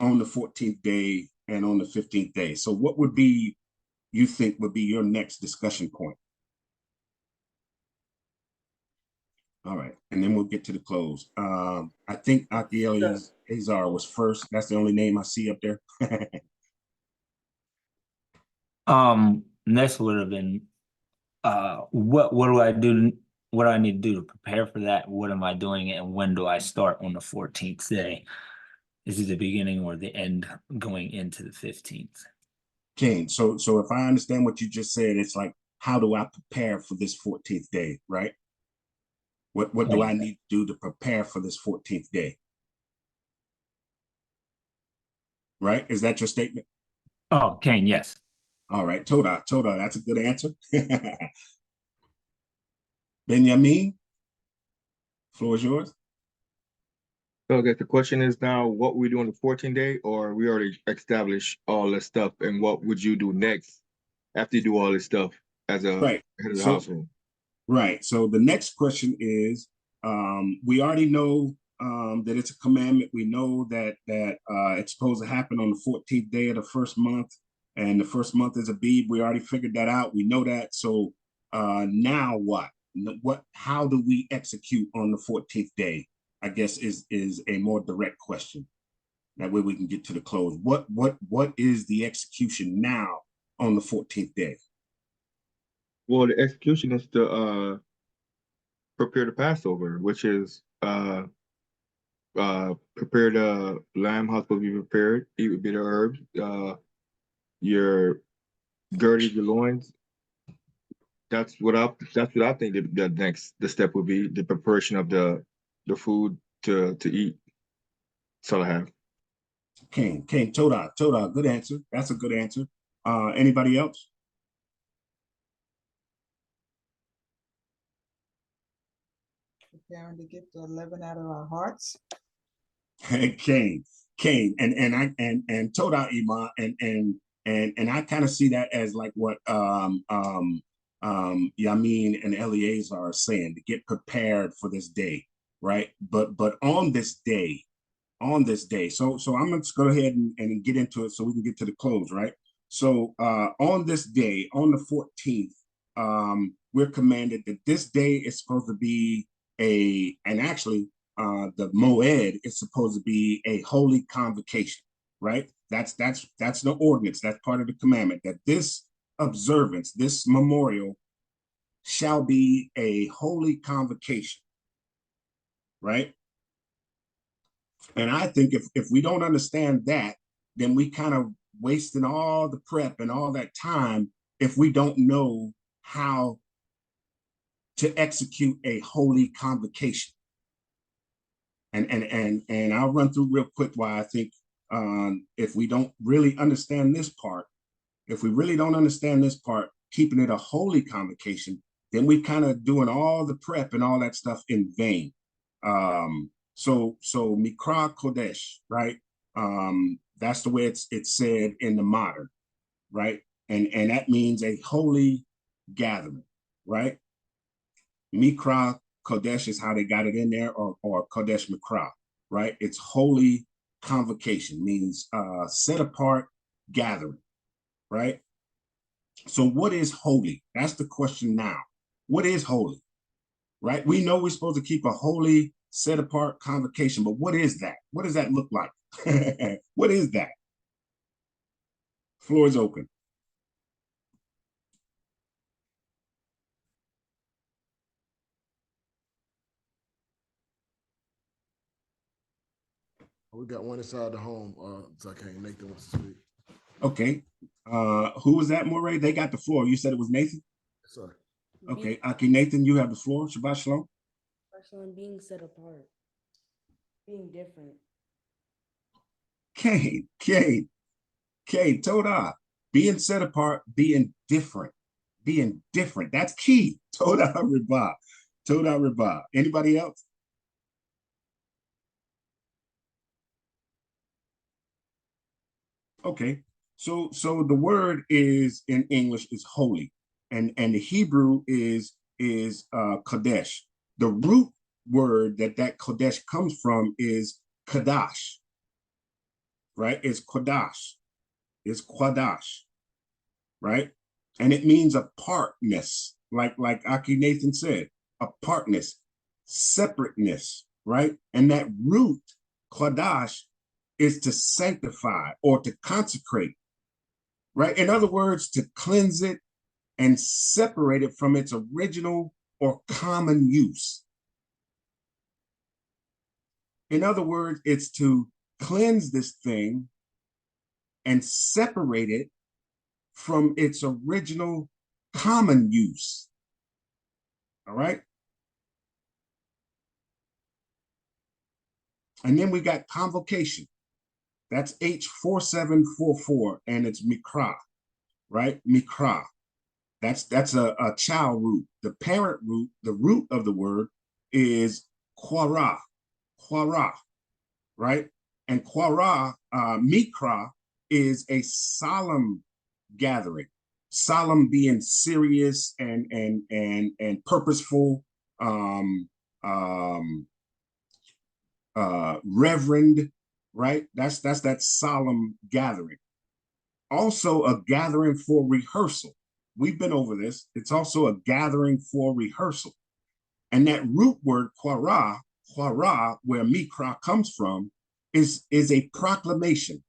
on the 14th day and on the 15th day. So what would be, you think, would be your next discussion point? All right, and then we'll get to the close. I think Aki Azar was first. That's the only name I see up there. Next would have been what do I do? What do I need to do to prepare for that? What am I doing, and when do I start on the 14th day? Is it the beginning or the end going into the 15th? Okay, so if I understand what you just said, it's like, how do I prepare for this 14th day, right? What do I need to do to prepare for this 14th day? Right? Is that your statement? Oh, Kane, yes. All right, Toda, that's a good answer. Benjamin, floor is yours. So I guess the question is now, what we do on the 14th day, or we already established all this stuff, and what would you do next after you do all this stuff as a right. head of the household? Right. So the next question is, we already know that it's a commandment. We know that it's supposed to happen on the 14th day of the first month, and the first month is Abib. We already figured that out. We know that. So now what? How do we execute on the 14th day? I guess is a more direct question. That way we can get to the close. What is the execution now on the 14th day? Well, the execution is to prepare the Passover, which is prepare the lamb, how it's supposed to be prepared, eat with bitter herbs, your girded your loins. That's what I think the step would be, the preparation of the food to eat. That's all I have. King, Toda, good answer. That's a good answer. Anybody else? Preparing to get the leaven out of our hearts. Cain, and Toda Ima, and I kind of see that as like what Yamin and Eleazar are saying, to get prepared for this day, right? But on this day, so I'm gonna just go ahead and get into it so we can get to the close, right? So on this day, on the 14th, we're commanded that this day is supposed to be and actually the Moed is supposed to be a holy convocation, right? That's the ordinance. That's part of the commandment, that this observance, this memorial shall be a holy convocation, right? And I think if we don't understand that, then we kind of wasting all the prep and all that time if we don't know how to execute a holy convocation. And I'll run through real quick why I think if we don't really understand this part, keeping it a holy convocation, then we kind of doing all the prep and all that stuff in vain. So Mikra Kodesh, right? That's the way it's said in the modern, right? And that means a holy gathering, right? Mikra Kodesh is how they got it in there, or Kodesh Mikra, right? It's holy convocation, means set apart gathering, right? So what is holy? That's the question now. What is holy, right? We know we're supposed to keep a holy, set apart convocation, but what is that? What does that look like? What is that? Floor is open. We got one inside the home. Zaqen, Nathan wants to speak. Okay. Who was that, Moray? They got the floor. You said it was Nathan? Sorry. Okay. Aki, Nathan, you have the floor. Shabbat shalom. Person being set apart, being different. Kate, Toda. Being set apart, being different. Being different. That's key. Toda Rabah. Toda Rabah. Anybody else? Okay. So the word is in English is holy, and the Hebrew is Kodesh. The root word that Kodesh comes from is Kadash, right? It's Kodash. It's Quadash, right? And it means apartness, like Aki Nathan said, apartness, separateness, right? And that root, Quadash, is to sanctify or to consecrate, right? In other words, to cleanse it and separate it from its original or common use. In other words, it's to cleanse this thing and separate it from its original common use. All right. And then we got convocation. That's H4744, and it's mikra, right? Mikra. That's a child root. The parent root, the root of the word is quara, right? And quara, mikra, is a solemn gathering. Solemn being serious and purposeful, reverend, right? That's that solemn gathering. Also a gathering for rehearsal. We've been over this. It's also a gathering for rehearsal. And that root word quara, where mikra comes from, is a proclamation.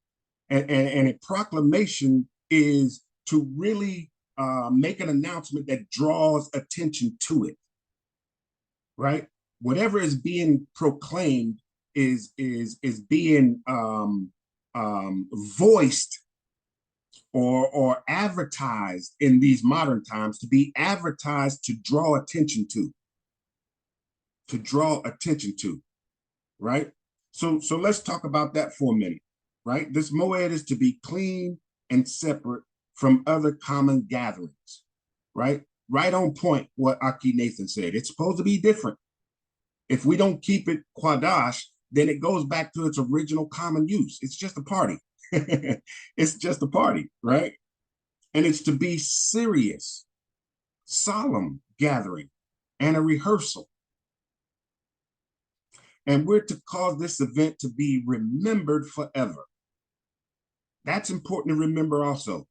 And a proclamation is to really make an announcement that draws attention to it, right? Whatever is being proclaimed is being voiced or advertised in these modern times, to be advertised to draw attention to, right? So let's talk about that for a minute, right? This moed is to be clean and separate from other common gatherings, right? Right on point what Aki Nathan said. It's supposed to be different. If we don't keep it quadash, then it goes back to its original common use. It's just a party. It's just a party, right? And it's to be serious, solemn gathering, and a rehearsal. And we're to cause this event to be remembered forever. That's important to remember also.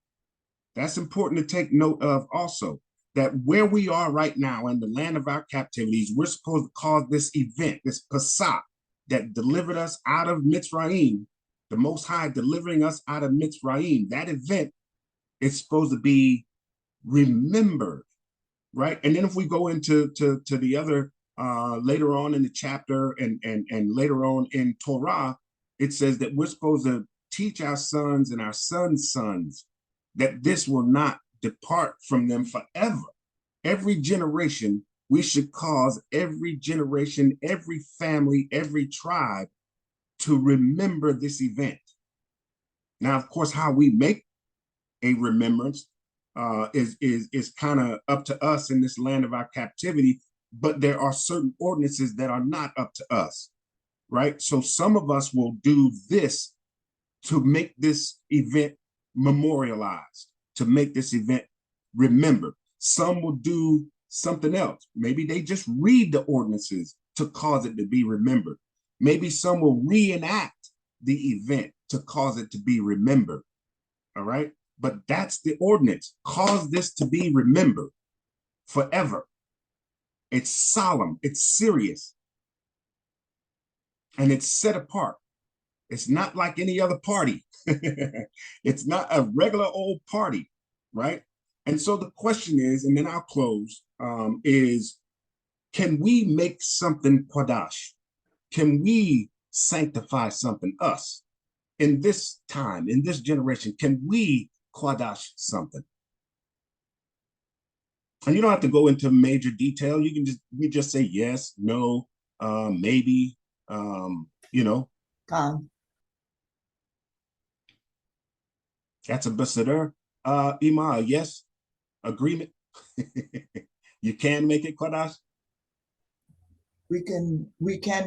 That's important to take note of also, that where we are right now in the land of our captivities, we're supposed to cause this event, this Pesach, that delivered us out of Mitzrayim, the Most High delivering us out of Mitzrayim. That event is supposed to be remembered, right? And then if we go into the other later on in the chapter and later on in Torah, it says that we're supposed to teach our sons and our sons' sons that this will not depart from them forever. Every generation, we should cause every generation, every family, every tribe to remember this event. Now, of course, how we make a remembrance is kind of up to us in this land of our captivity, but there are certain ordinances that are not up to us, right? So some of us will do this to make this event memorialized, to make this event remembered. Some will do something else. Maybe they just read the ordinances to cause it to be remembered. Maybe some will reenact the event to cause it to be remembered. All right. but that's the ordinance. Cause this to be remembered forever. It's solemn, it's serious, and it's set apart. It's not like any other party. It's not a regular old party, right? And so the question is, and then I'll close, is can we make something Quadash? Can we sanctify something, us, in this time, in this generation? Can we Quadash something? And you don't have to go into major detail. You can just say yes, no, maybe, you know. That's a Basidr. Ima, yes, agreement. You can make it Quadash? We can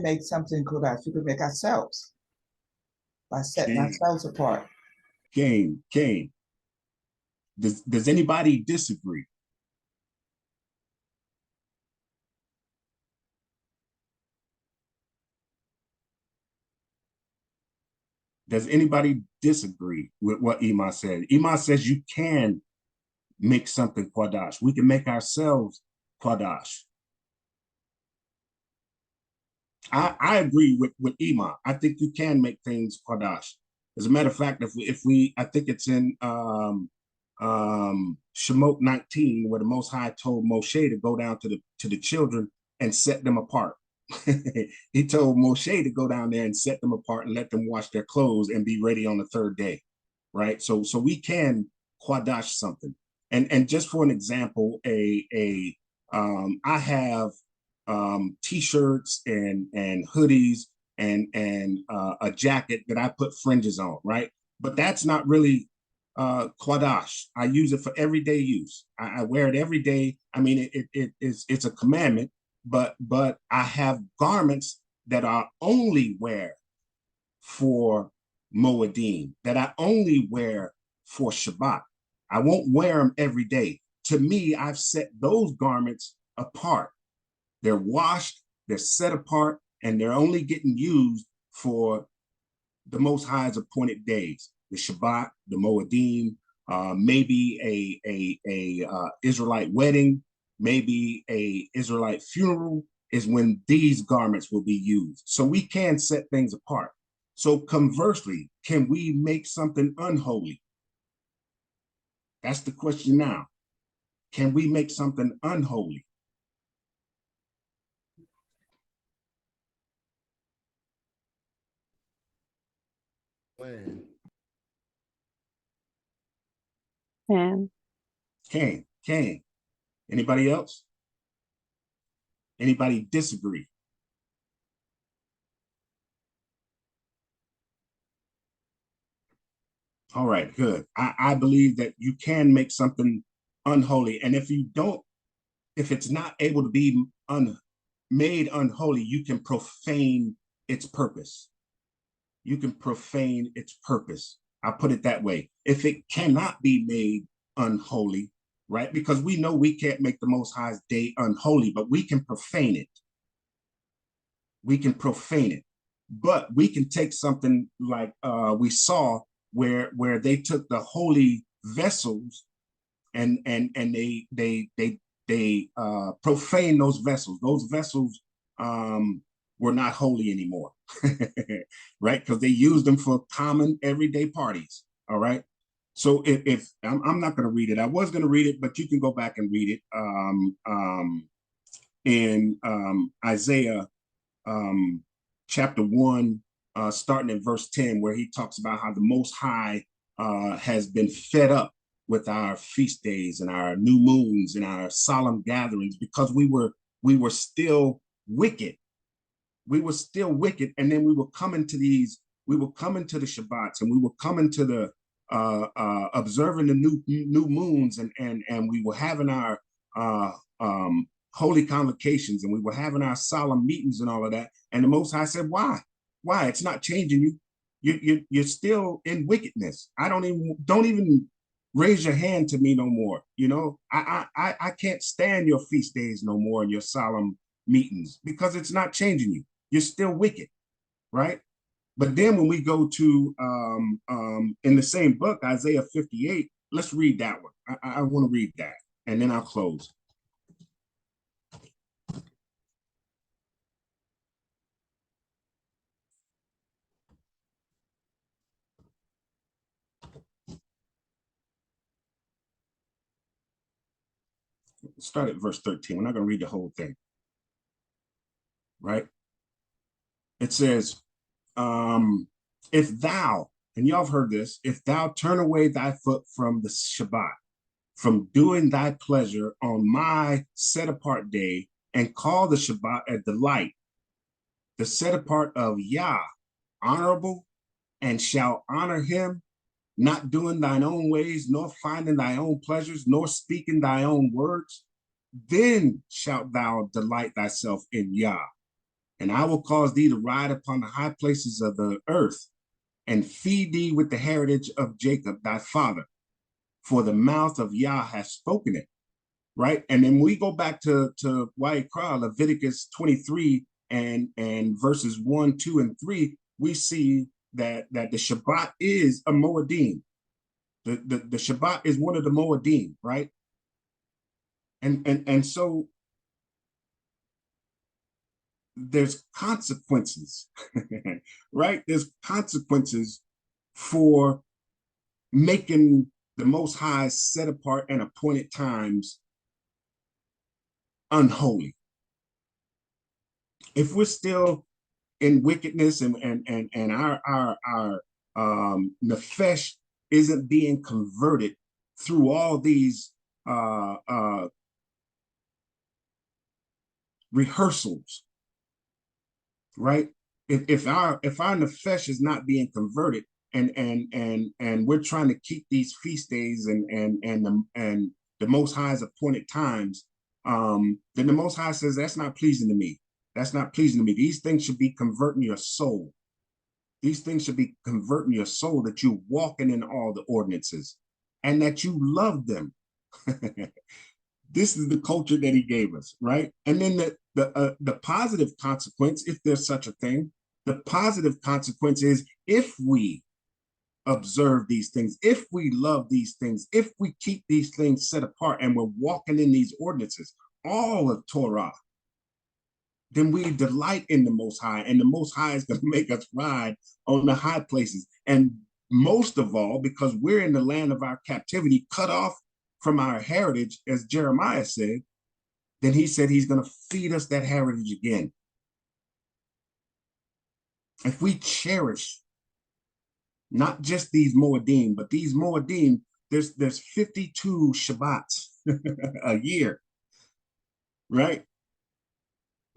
make something Kodash. We can make ourselves by setting ourselves apart. Cain. Does anybody disagree? Does anybody disagree with what Ima said? Ima says you can make something Quadash. We can make ourselves Quadash. I agree with Ima. I think you can make things Quadash. As a matter of fact, if we I think it's in Shemot 19, where the Most High told Moshe to go down to the children and set them apart. He told Moshe to go down there and set them apart and let them wash their clothes and be ready on the third day, right? So we can Quadash something. And just for an example, I have t-shirts and hoodies and a jacket that I put fringes on, right? But that's not really Quadash. I use it for everyday use. I wear it every day. I mean, it's a commandment, but I have garments that I only wear for Moedim, that I only wear for Shabbat. I won't wear them every day. To me, I've set those garments apart. They're washed, they're set apart, and they're only getting used for the Most High's appointed days, the Shabbat, the Moedim, maybe a Israelite wedding, maybe a Israelite funeral is when these garments will be used. So we can set things apart. So conversely, can we make something unholy? That's the question now. Can we make something unholy? Can. Anybody else? Anybody disagree? All right, good. I believe that you can make something unholy. And if it's not able to be made unholy, you can profane its purpose. You can profane its purpose. I'll put it that way. If it cannot be made unholy, right? Because we know we can't make the Most High's day unholy, but we can profane it. We can profane it. But we can take something like we saw where they took the holy vessels and they profane those vessels. Those vessels were not holy anymore, right? Because they used them for common everyday parties. All right. So if I'm not going to read it, I was going to read it, but you can go back and read it in Isaiah chapter 1, starting in verse 10, where he talks about how the Most High has been fed up with our feast days and our new moons and our solemn gatherings because we were still wicked. We were still wicked, and then we were coming to the Shabbats, and we were coming to the observing the new moons, and we were having our holy convocations, and we were having our solemn meetings and all of that. And the Most High said, "Why? Why? It's not changing you. You're still in wickedness. Don't even raise your hand to me no more. You know, I can't stand your feast days no more and your solemn meetings because it's not changing you. You're still wicked, right?" But then when we go to in the same book, Isaiah 58, let's read that one. I want to read that, and then I'll close. Start at verse 13. We're not going to read the whole thing, right? It says, if thou, and y'all have heard this, if thou turn away thy foot from the Shabbat, from doing thy pleasure on my set apart day, and call the Shabbat a delight, the set apart of Yah, honorable, and shall honor him, not doing thine own ways, nor finding thy own pleasures, nor speaking thy own words, then shalt thou delight thyself in Yah. And I will cause thee to ride upon the high places of the earth, and feed thee with the heritage of Jacob thy father. For the mouth of Yah hath spoken it. Right? And then we go back to Yaiqab, Leviticus 23 and verses 1, 2, and 3, we see that the Shabbat is a Moedim. The Shabbat is one of the Moedim, right? And so there's consequences, right? There's consequences for making the Most High set apart and appointed times unholy. If we're still in wickedness and our nefesh isn't being converted through all these rehearsals, right? If our nefesh is not being converted, and we're trying to keep these feast days and the Most High's appointed times, then the Most High says that's not pleasing to me. That's not pleasing to me. These things should be converting your soul. These things should be converting your soul, that you're walking in all the ordinances and that you love them. This is the culture that he gave us, right? And then the positive consequence, if there's such a thing, the positive consequence is if we observe these things, if we love these things, if we keep these things set apart and we're walking in these ordinances, all of Torah, then we delight in the Most High, and the Most High is going to make us ride on the high places. And most of all, because we're in the land of our captivity, cut off from our heritage, as Jeremiah said, then he said he's going to feed us that heritage again. If we cherish not just these Moedim, but these Moedim, there's 52 Shabbats a year, right?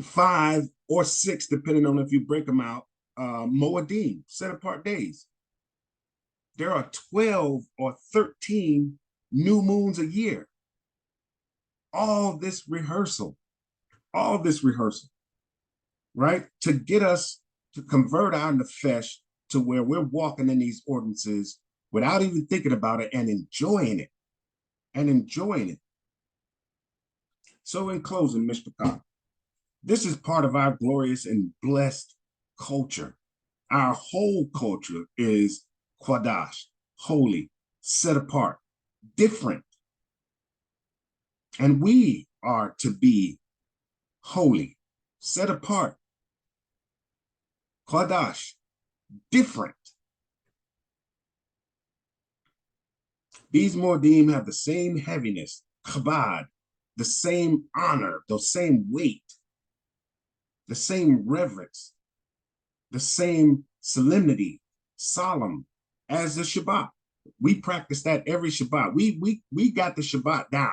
5 or 6, depending on if you break them out, Moedim, set apart days. There are 12 or 13 new moons a year. All this rehearsal, right? To get us to convert our nefesh to where we're walking in these ordinances without even thinking about it and enjoying it. So in closing, Mr. Cobb, this is part of our glorious and blessed culture. Our whole culture is Quadash, holy, set apart, different. And we are to be holy, set apart, Quadash, different. These Moedim have the same heaviness, chabad, the same honor, the same weight, the same reverence, the same solemnity, solemn as the Shabbat. We practice that every Shabbat. We got the Shabbat down.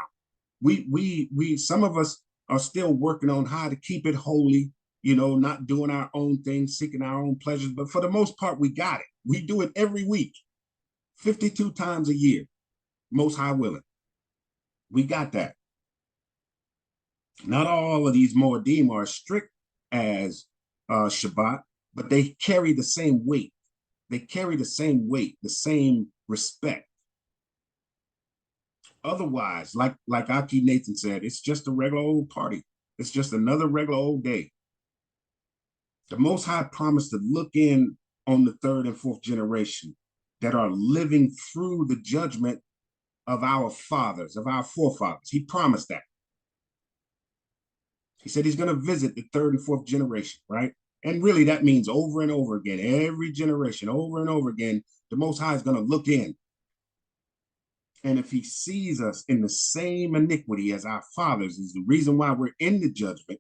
We some of us are still working on how to keep it holy, you know, not doing our own thing, seeking our own pleasures. But for the most part, we got it. We do it every week, 52 times a year, Most High willing. We got that. Not all of these Moedim are strict as Shabbat, but they carry the same weight. They carry the same weight, the same respect. Otherwise, like Aki Nathan said, it's just a regular old party. It's just another regular old day. The Most High promised to look in on the 3rd and 4th generation that are living through the judgment of our fathers, of our forefathers. He promised that. He said he's going to visit the third and fourth generation, right? And really that means over and over again, every generation, over and over again, the Most High is going to look in. And if he sees us in the same iniquity as our fathers is the reason why we're in the judgment,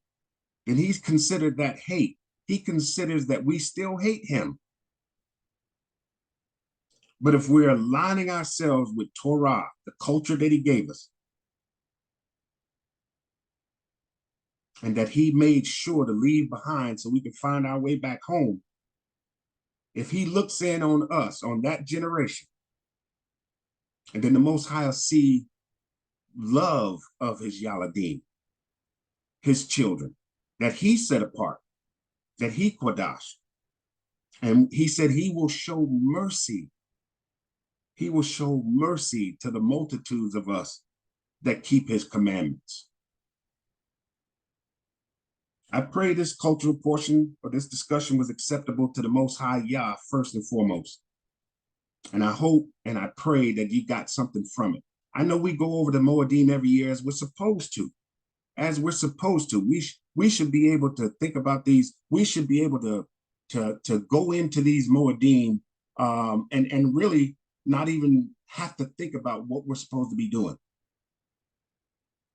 then he's considered that hate. He considers that we still hate him. But if we're aligning ourselves with Torah, the culture that he gave us, and that he made sure to leave behind so we can find our way back home, if he looks in on us, on that generation, and then the Most High will see love of his Yaladim, his children, that he set apart, that he Quadash. And he said he will show mercy. He will show mercy to the multitudes of us that keep his commandments. I pray this cultural portion of this discussion was acceptable to the Most High Yah first and foremost. And I hope and I pray that you got something from it. I know we go over the Moedim every year as we're supposed to. As we're supposed to. We should be able to think about these. We should be able to go into these Moedim and really not even have to think about what we're supposed to be doing.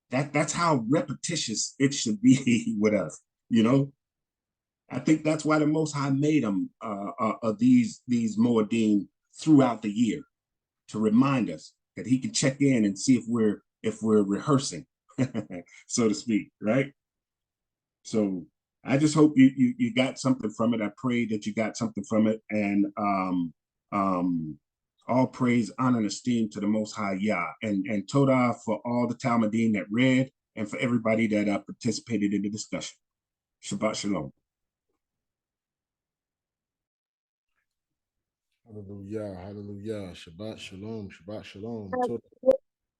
That's how repetitious it should be with us, you know? I think that's why the Most High made them these Moedim throughout the year, to remind us that he can check in and see if we're rehearsing, so to speak, right? So I just hope you got something from it. I pray that you got something from it, and all praise, honor, and esteem to the Most High Yah, and Todah for all the Talmudim that read, and for everybody that participated in the discussion. Shabbat Shalom. Hallelujah, hallelujah. Shabbat Shalom, Shabbat Shalom.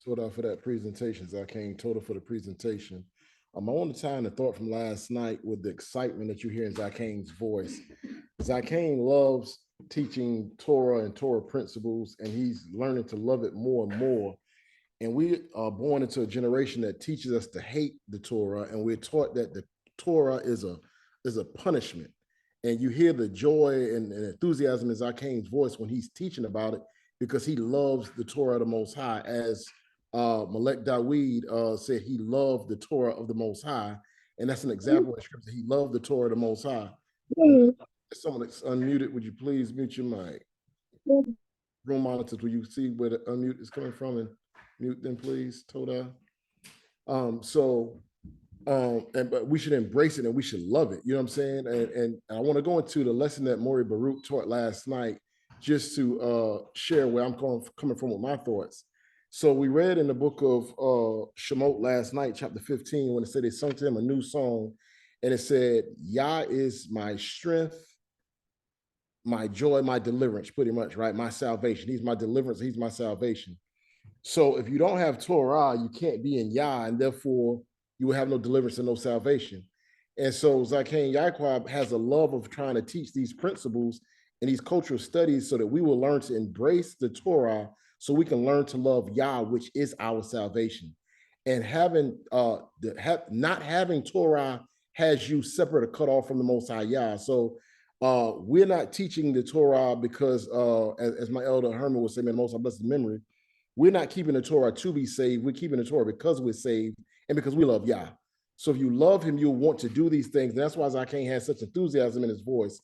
Todah for that presentation, Zaqen. Todah for the presentation. I want to tie in the thought from last night with the excitement that you hear in Zaqen's voice. Zaqen loves teaching Torah and Torah principles, and he's learning to love it more and more. And we are born into a generation that teaches us to hate the Torah, and we're taught that the Torah is a punishment. And you hear the joy and enthusiasm in Zaqen's voice when he's teaching about it, because he loves the Torah of the Most High. As Malek Dawid said, he loved the Torah of the Most High. And that's an example in scripture. He loved the Torah of the Most High. If someone that's unmuted, would you please mute your mic? Room monitors, will you see where the unmute is coming from and mute them, please, Todah? But we should embrace it and we should love it. You know what I'm saying? And I want to go into the lesson that Maury Baruch taught last night, just to share where I'm coming from with my thoughts. So we read in the book of Shemot last night, chapter 15, when it said they sung to him a new song, and it said, Yah is my strength, my joy, my deliverance, pretty much, right? My salvation. He's my deliverance. He's my salvation. So if you don't have Torah, you can't be in Yah, and therefore you will have no deliverance and no salvation. And so Zaqen Yaiqab has a love of trying to teach these principles and these cultural studies so that we will learn to embrace the Torah, so we can learn to love Yah, which is our salvation. And not having Torah has you separate or cut off from the Most High Yah. So we're not teaching the Torah because, as my elder Herman was saying, may the Most High bless his memory, we're not keeping the Torah to be saved. We're keeping the Torah because we're saved and because we love Yah. So if you love him, you'll want to do these things. And that's why Zaqen has such enthusiasm in his voice.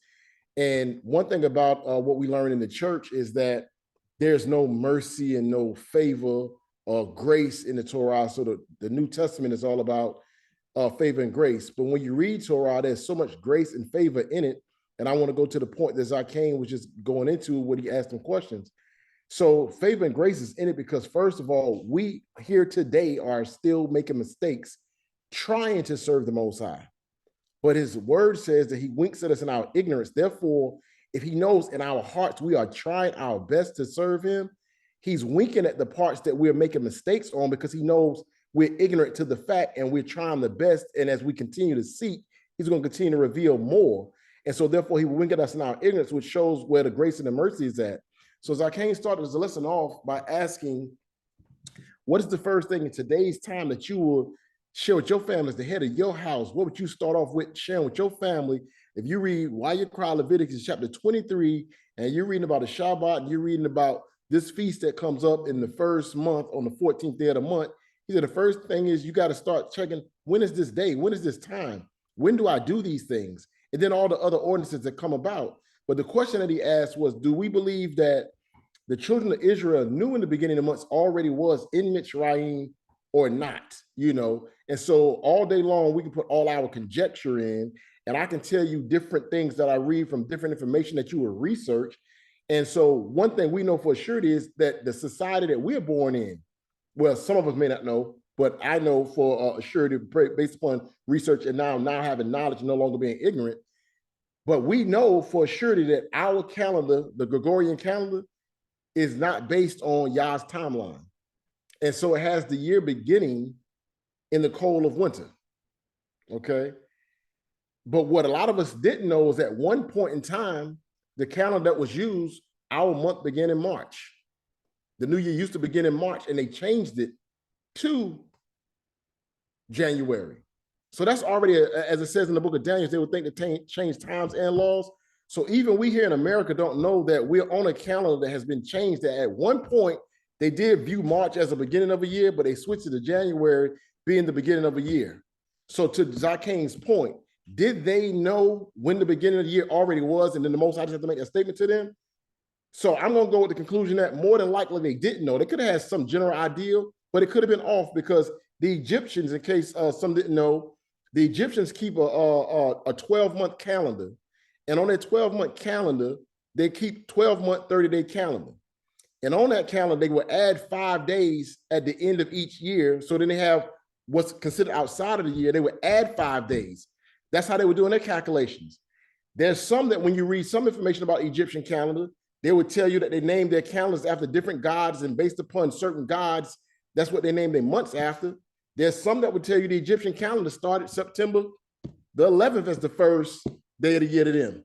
And one thing about what we learn in the church is that there's no mercy and no favor or grace in the Torah. So the New Testament is all about favor and grace. But when you read Torah, there's so much grace and favor in it. And I want to go to the point that Zaqen was just going into when he asked him questions. So favor and grace is in it because, first of all, we here today are still making mistakes trying to serve the Most High. But his word says that he winks at us in our ignorance. Therefore, if he knows in our hearts we are trying our best to serve him, he's winking at the parts that we're making mistakes on, because he knows we're ignorant to the fact and we're trying the best. And as we continue to seek, he's going to continue to reveal more. And so therefore he will wink at us in our ignorance, which shows where the grace and the mercy is at. So Zaqen started his lesson off by asking What is the first thing in today's time that you will share with your family as the head of your house? What would you start off with sharing with your family? If you read Why You Cry, Leviticus chapter 23, and you're reading about a Shabbat, and you're reading about this feast that comes up in the first month on the 14th day of the month, he said the first thing is you got to start checking, when is this day? When is this time? When do I do these things? And then all the other ordinances that come about. But the question that he asked was, do we believe that the children of Israel knew in the beginning of the months already was in Mitzrayim or not? You know, and so all day long, we can put all our conjecture in, and I can tell you different things that I read from different information that you will research. And so one thing we know for sure is that the society that we're born in, well, some of us may not know, but I know for sure, based upon research and now having knowledge, no longer being ignorant, but we know for sure that our calendar, the Gregorian calendar, is not based on Yah's timeline. And so it has the year beginning in the cold of winter, okay? But what a lot of us didn't know is at one point in time, the calendar that was used, our month began in March. The new year used to begin in March, and they changed it to January. So that's already, as it says in the book of Daniel, they would think to change times and laws. So even we here in America don't know that we're on a calendar that has been changed, that at one point they did view March as the beginning of a year, but they switched it to January being the beginning of a year. So to Zaqen's point, did they know when the beginning of the year already was, and then the Most High just had to make a statement to them? So I'm going to go with the conclusion that more than likely they didn't know. They could have had some general idea, but it could have been off because the Egyptians, in case some didn't know, the Egyptians keep a 12-month calendar. And on that 12-month calendar, they keep 12-month, 30-day calendar. And on that calendar, they will add 5 days at the end of each year. So then they have what's considered outside of the year. They would add 5 days. That's how they were doing their calculations. There's some that when you read some information about Egyptian calendar, they would tell you that they named their calendars after different gods, and based upon certain gods, that's what they named their months after. There's some that would tell you the Egyptian calendar started September the 11th as the first day of the year to them.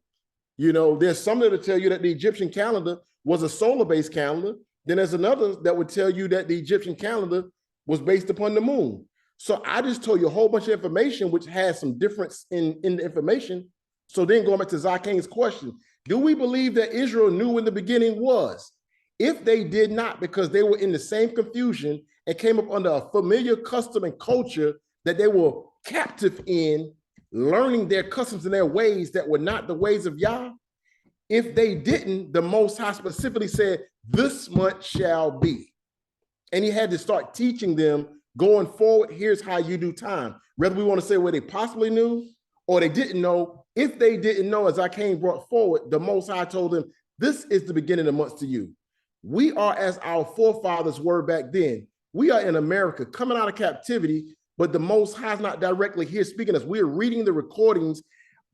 You know, there's some that will tell you that the Egyptian calendar was a solar-based calendar. Then there's another that would tell you that the Egyptian calendar was based upon the moon. So I just told you a whole bunch of information which has some difference in the information. So then going back to Zaqen's question, do we believe that Israel knew when the beginning was? If they did not, because they were in the same confusion and came up under a familiar custom and culture that they were captive in, learning their customs and their ways that were not the ways of Yah, if they didn't, the Most High specifically said, this much shall be. And he had to start teaching them going forward, here's how you do time. Whether we want to say where they possibly knew or they didn't know, if they didn't know, as Zaqen brought forward, the Most High told them, this is the beginning of the months to you. We are as our forefathers were back then. We are in America coming out of captivity, but the Most High is not directly here speaking to us. We're reading the recordings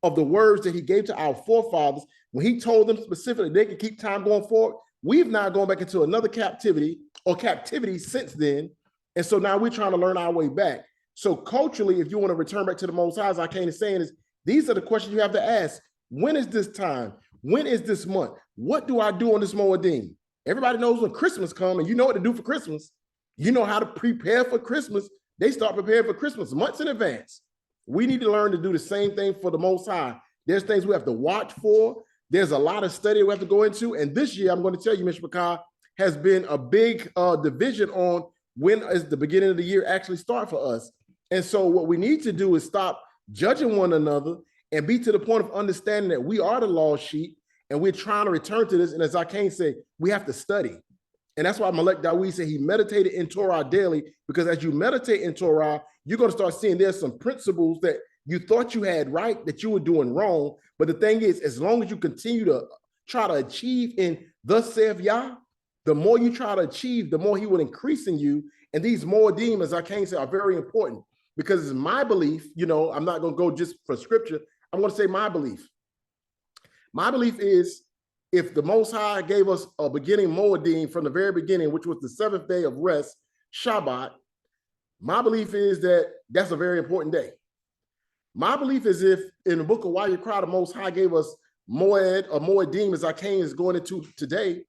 of the words that he gave to our forefathers. When he told them specifically they could keep time going forward, we've now gone back into another captivity or captivity since then. And so now we're trying to learn our way back. So culturally, if you want to return back to the Most High, as I came to saying, is these are the questions you have to ask. When is this time? When is this month? What do I do on this Moedim? Everybody knows when Christmas comes, and you know what to do for Christmas. You know how to prepare for Christmas. They start preparing for Christmas months in advance. We need to learn to do the same thing for the Most High. There's things we have to watch for. There's a lot of study we have to go into. And this year, I'm going to tell you, Mr. Bakar, has been a big division on when is the beginning of the year actually start for us. And so what we need to do is stop judging one another and be to the point of understanding that we are the lost sheep and we're trying to return to this. And as I can say, we have to study. And that's why Malek Dawid said he meditated in Torah daily, because as you meditate in Torah, you're going to start seeing there's some principles that you thought you had right that you were doing wrong. But the thing is, as long as you continue to try to achieve in thus saith Yah, the more you try to achieve, the more he will increase in you. And these Moedim, as I can say, are very important, because it's my belief, you know, I'm not going to go just for scripture. I'm going to say my belief. My belief is, if the Most High gave us a beginning Moedim from the very beginning, which was the 7th day of rest, Shabbat, my belief is that that's a very important day. My belief is, if in the book of Why You Cry, the Most High gave us Moed or Moedim, as Zaqen is going into today,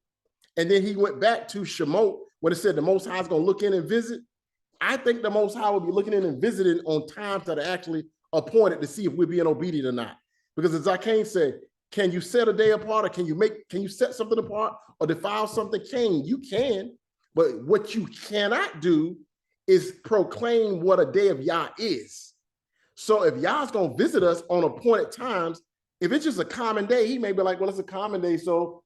and then he went back to Shemot, when it said the Most High is going to look in and visit, I think the Most High will be looking in and visiting on times that are actually appointed to see if we're being obedient or not. Because as Zaqen said, can you set a day apart, or can you set something apart or defile something? You can, but what you cannot do is proclaim what a day of Yah is. So if Yah's going to visit us on appointed times, if it's just a common day, he may be like, well, it's a common day. So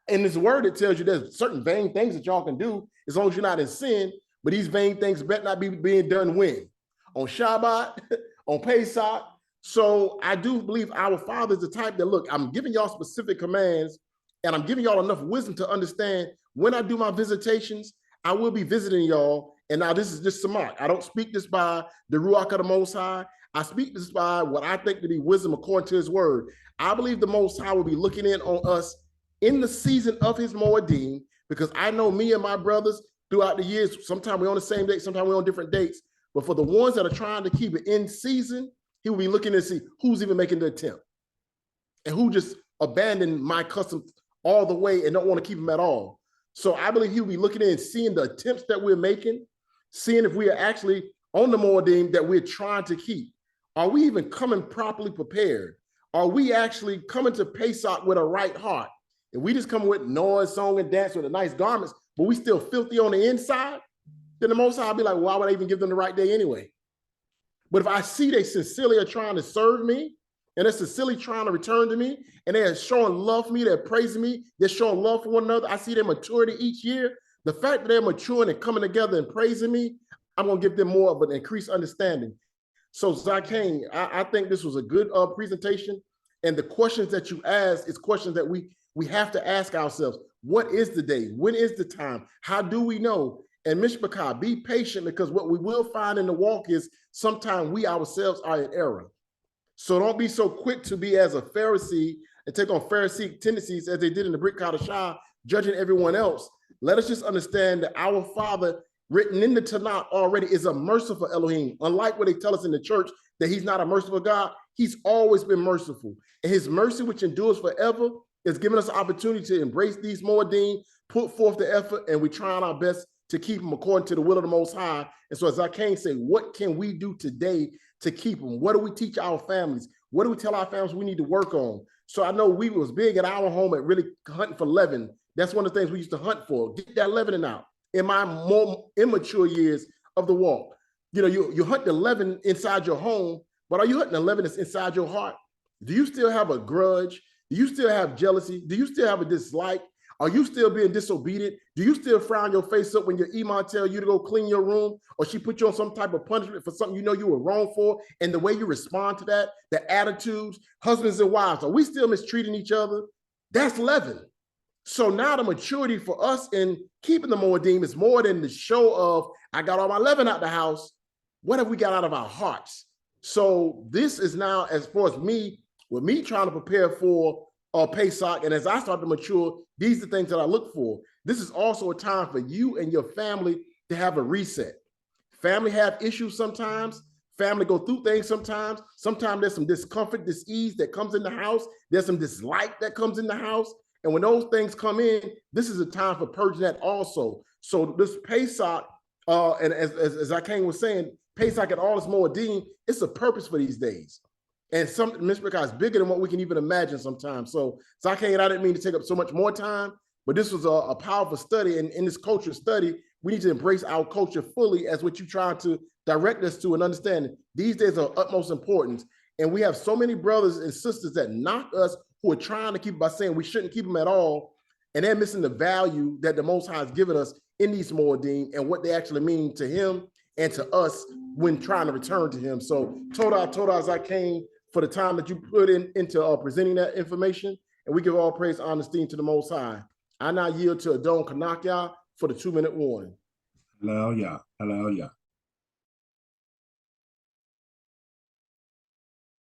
in this word, it tells you there's certain vain things that y'all can do as long as you're not in sin, but these vain things better not be being done when? On Shabbat, on Pesach. So I do believe our Father is the type that, look, I'm giving y'all specific commands, and I'm giving y'all enough wisdom to understand when I do my visitations, I will be visiting y'all. And now this is just Samach. I don't speak this by the Ruach of the Most High. I speak this by what I think to be wisdom according to his word. I believe the Most High will be looking in on us in the season of his Moedim, because I know me and my brothers throughout the years, sometimes we're on the same date, sometimes we're on different dates. But for the ones that are trying to keep it in season, he will be looking to see who's even making the attempt and who just abandoned my customs all the way and don't want to keep them at all. So I believe he'll be looking in and seeing the attempts that we're making, seeing if we are actually on the Moedim that we're trying to keep. Are we even coming properly prepared? Are we actually coming to Pesach with a right heart? If we just come with noise, song, and dance with the nice garments, but we still filthy on the inside, then the Most High will be like, well, why would I even give them the right day anyway? But if I see they sincerely are trying to serve me, and they're sincerely trying to return to me, and they're showing love for me, they're praising me, they're showing love for one another, I see their maturity each year. The fact that they're maturing and coming together and praising me, I'm going to give them more of an increased understanding. So Zaqen, I think this was a good presentation. And the questions that you asked is questions that we have to ask ourselves. What is the day? When is the time? How do we know? And Mishpachah, be patient, because what we will find in the walk is sometimes we ourselves are in error. So don't be so quick to be as a Pharisee and take on Pharisee tendencies as they did in the Brit Kadashah, judging everyone else. Let us just understand that our Father, written in the Tanakh already, is a merciful Elohim. Unlike what they tell us in the church that he's not a merciful God, he's always been merciful. And his mercy, which endures forever, is giving us an opportunity to embrace these Moedim, put forth the effort, and we're trying our best to keep them according to the will of the Most High. And so as Zaqen say, what can we do today to keep them? What do we teach our families? What do we tell our families we need to work on? So I know we was big at our home at really hunting for leaven. That's one of the things we used to hunt for. Get that leavening out. In my more immature years of the walk, you know, you hunt the leaven inside your home, but are you hunting the leaven that's inside your heart? Do you still have a grudge? Do you still have jealousy? Do you still have a dislike? Are you still being disobedient? Do you still frown your face up when your imam tell you to go clean your room, or she put you on some type of punishment for something you know you were wrong for, and the way you respond to that, the attitudes, husbands and wives, are we still mistreating each other? That's leaven. So now the maturity for us in keeping the Moedim is more than the show of, I got all my leaven out the house. What have we got out of our hearts? So this is now, as far as me, with me trying to prepare for Pesach, and as I start to mature, these are the things that I look for. This is also a time for you and your family to have a reset. Family have issues sometimes. Family go through things sometimes. Sometimes there's some discomfort, dis-ease that comes in the house. There's some dislike that comes in the house. And when those things come in, this is a time for purging that also. So this Pesach, and as Zaqen was saying, Pesach and all its Moedim, it's a purpose for these days. And some Mishpachah is bigger than what we can even imagine sometimes. So Zaqen, I didn't mean to take up so much more time, but this was a powerful study. And in this culture study, we need to embrace our culture fully as what you're trying to direct us to, and understand these days are utmost importance. And we have so many brothers and sisters that knock us, who are trying to keep by saying we shouldn't keep them at all. And they're missing the value that the Most High has given us in these Moedim and what they actually mean to him and to us when trying to return to him. So Toda Zaqen for the time that you put into presenting that information. And we give all praise, honor, esteem to the Most High. I now yield to Adon Kanakya for the 2-minute warning. Hallelujah. Hallelujah.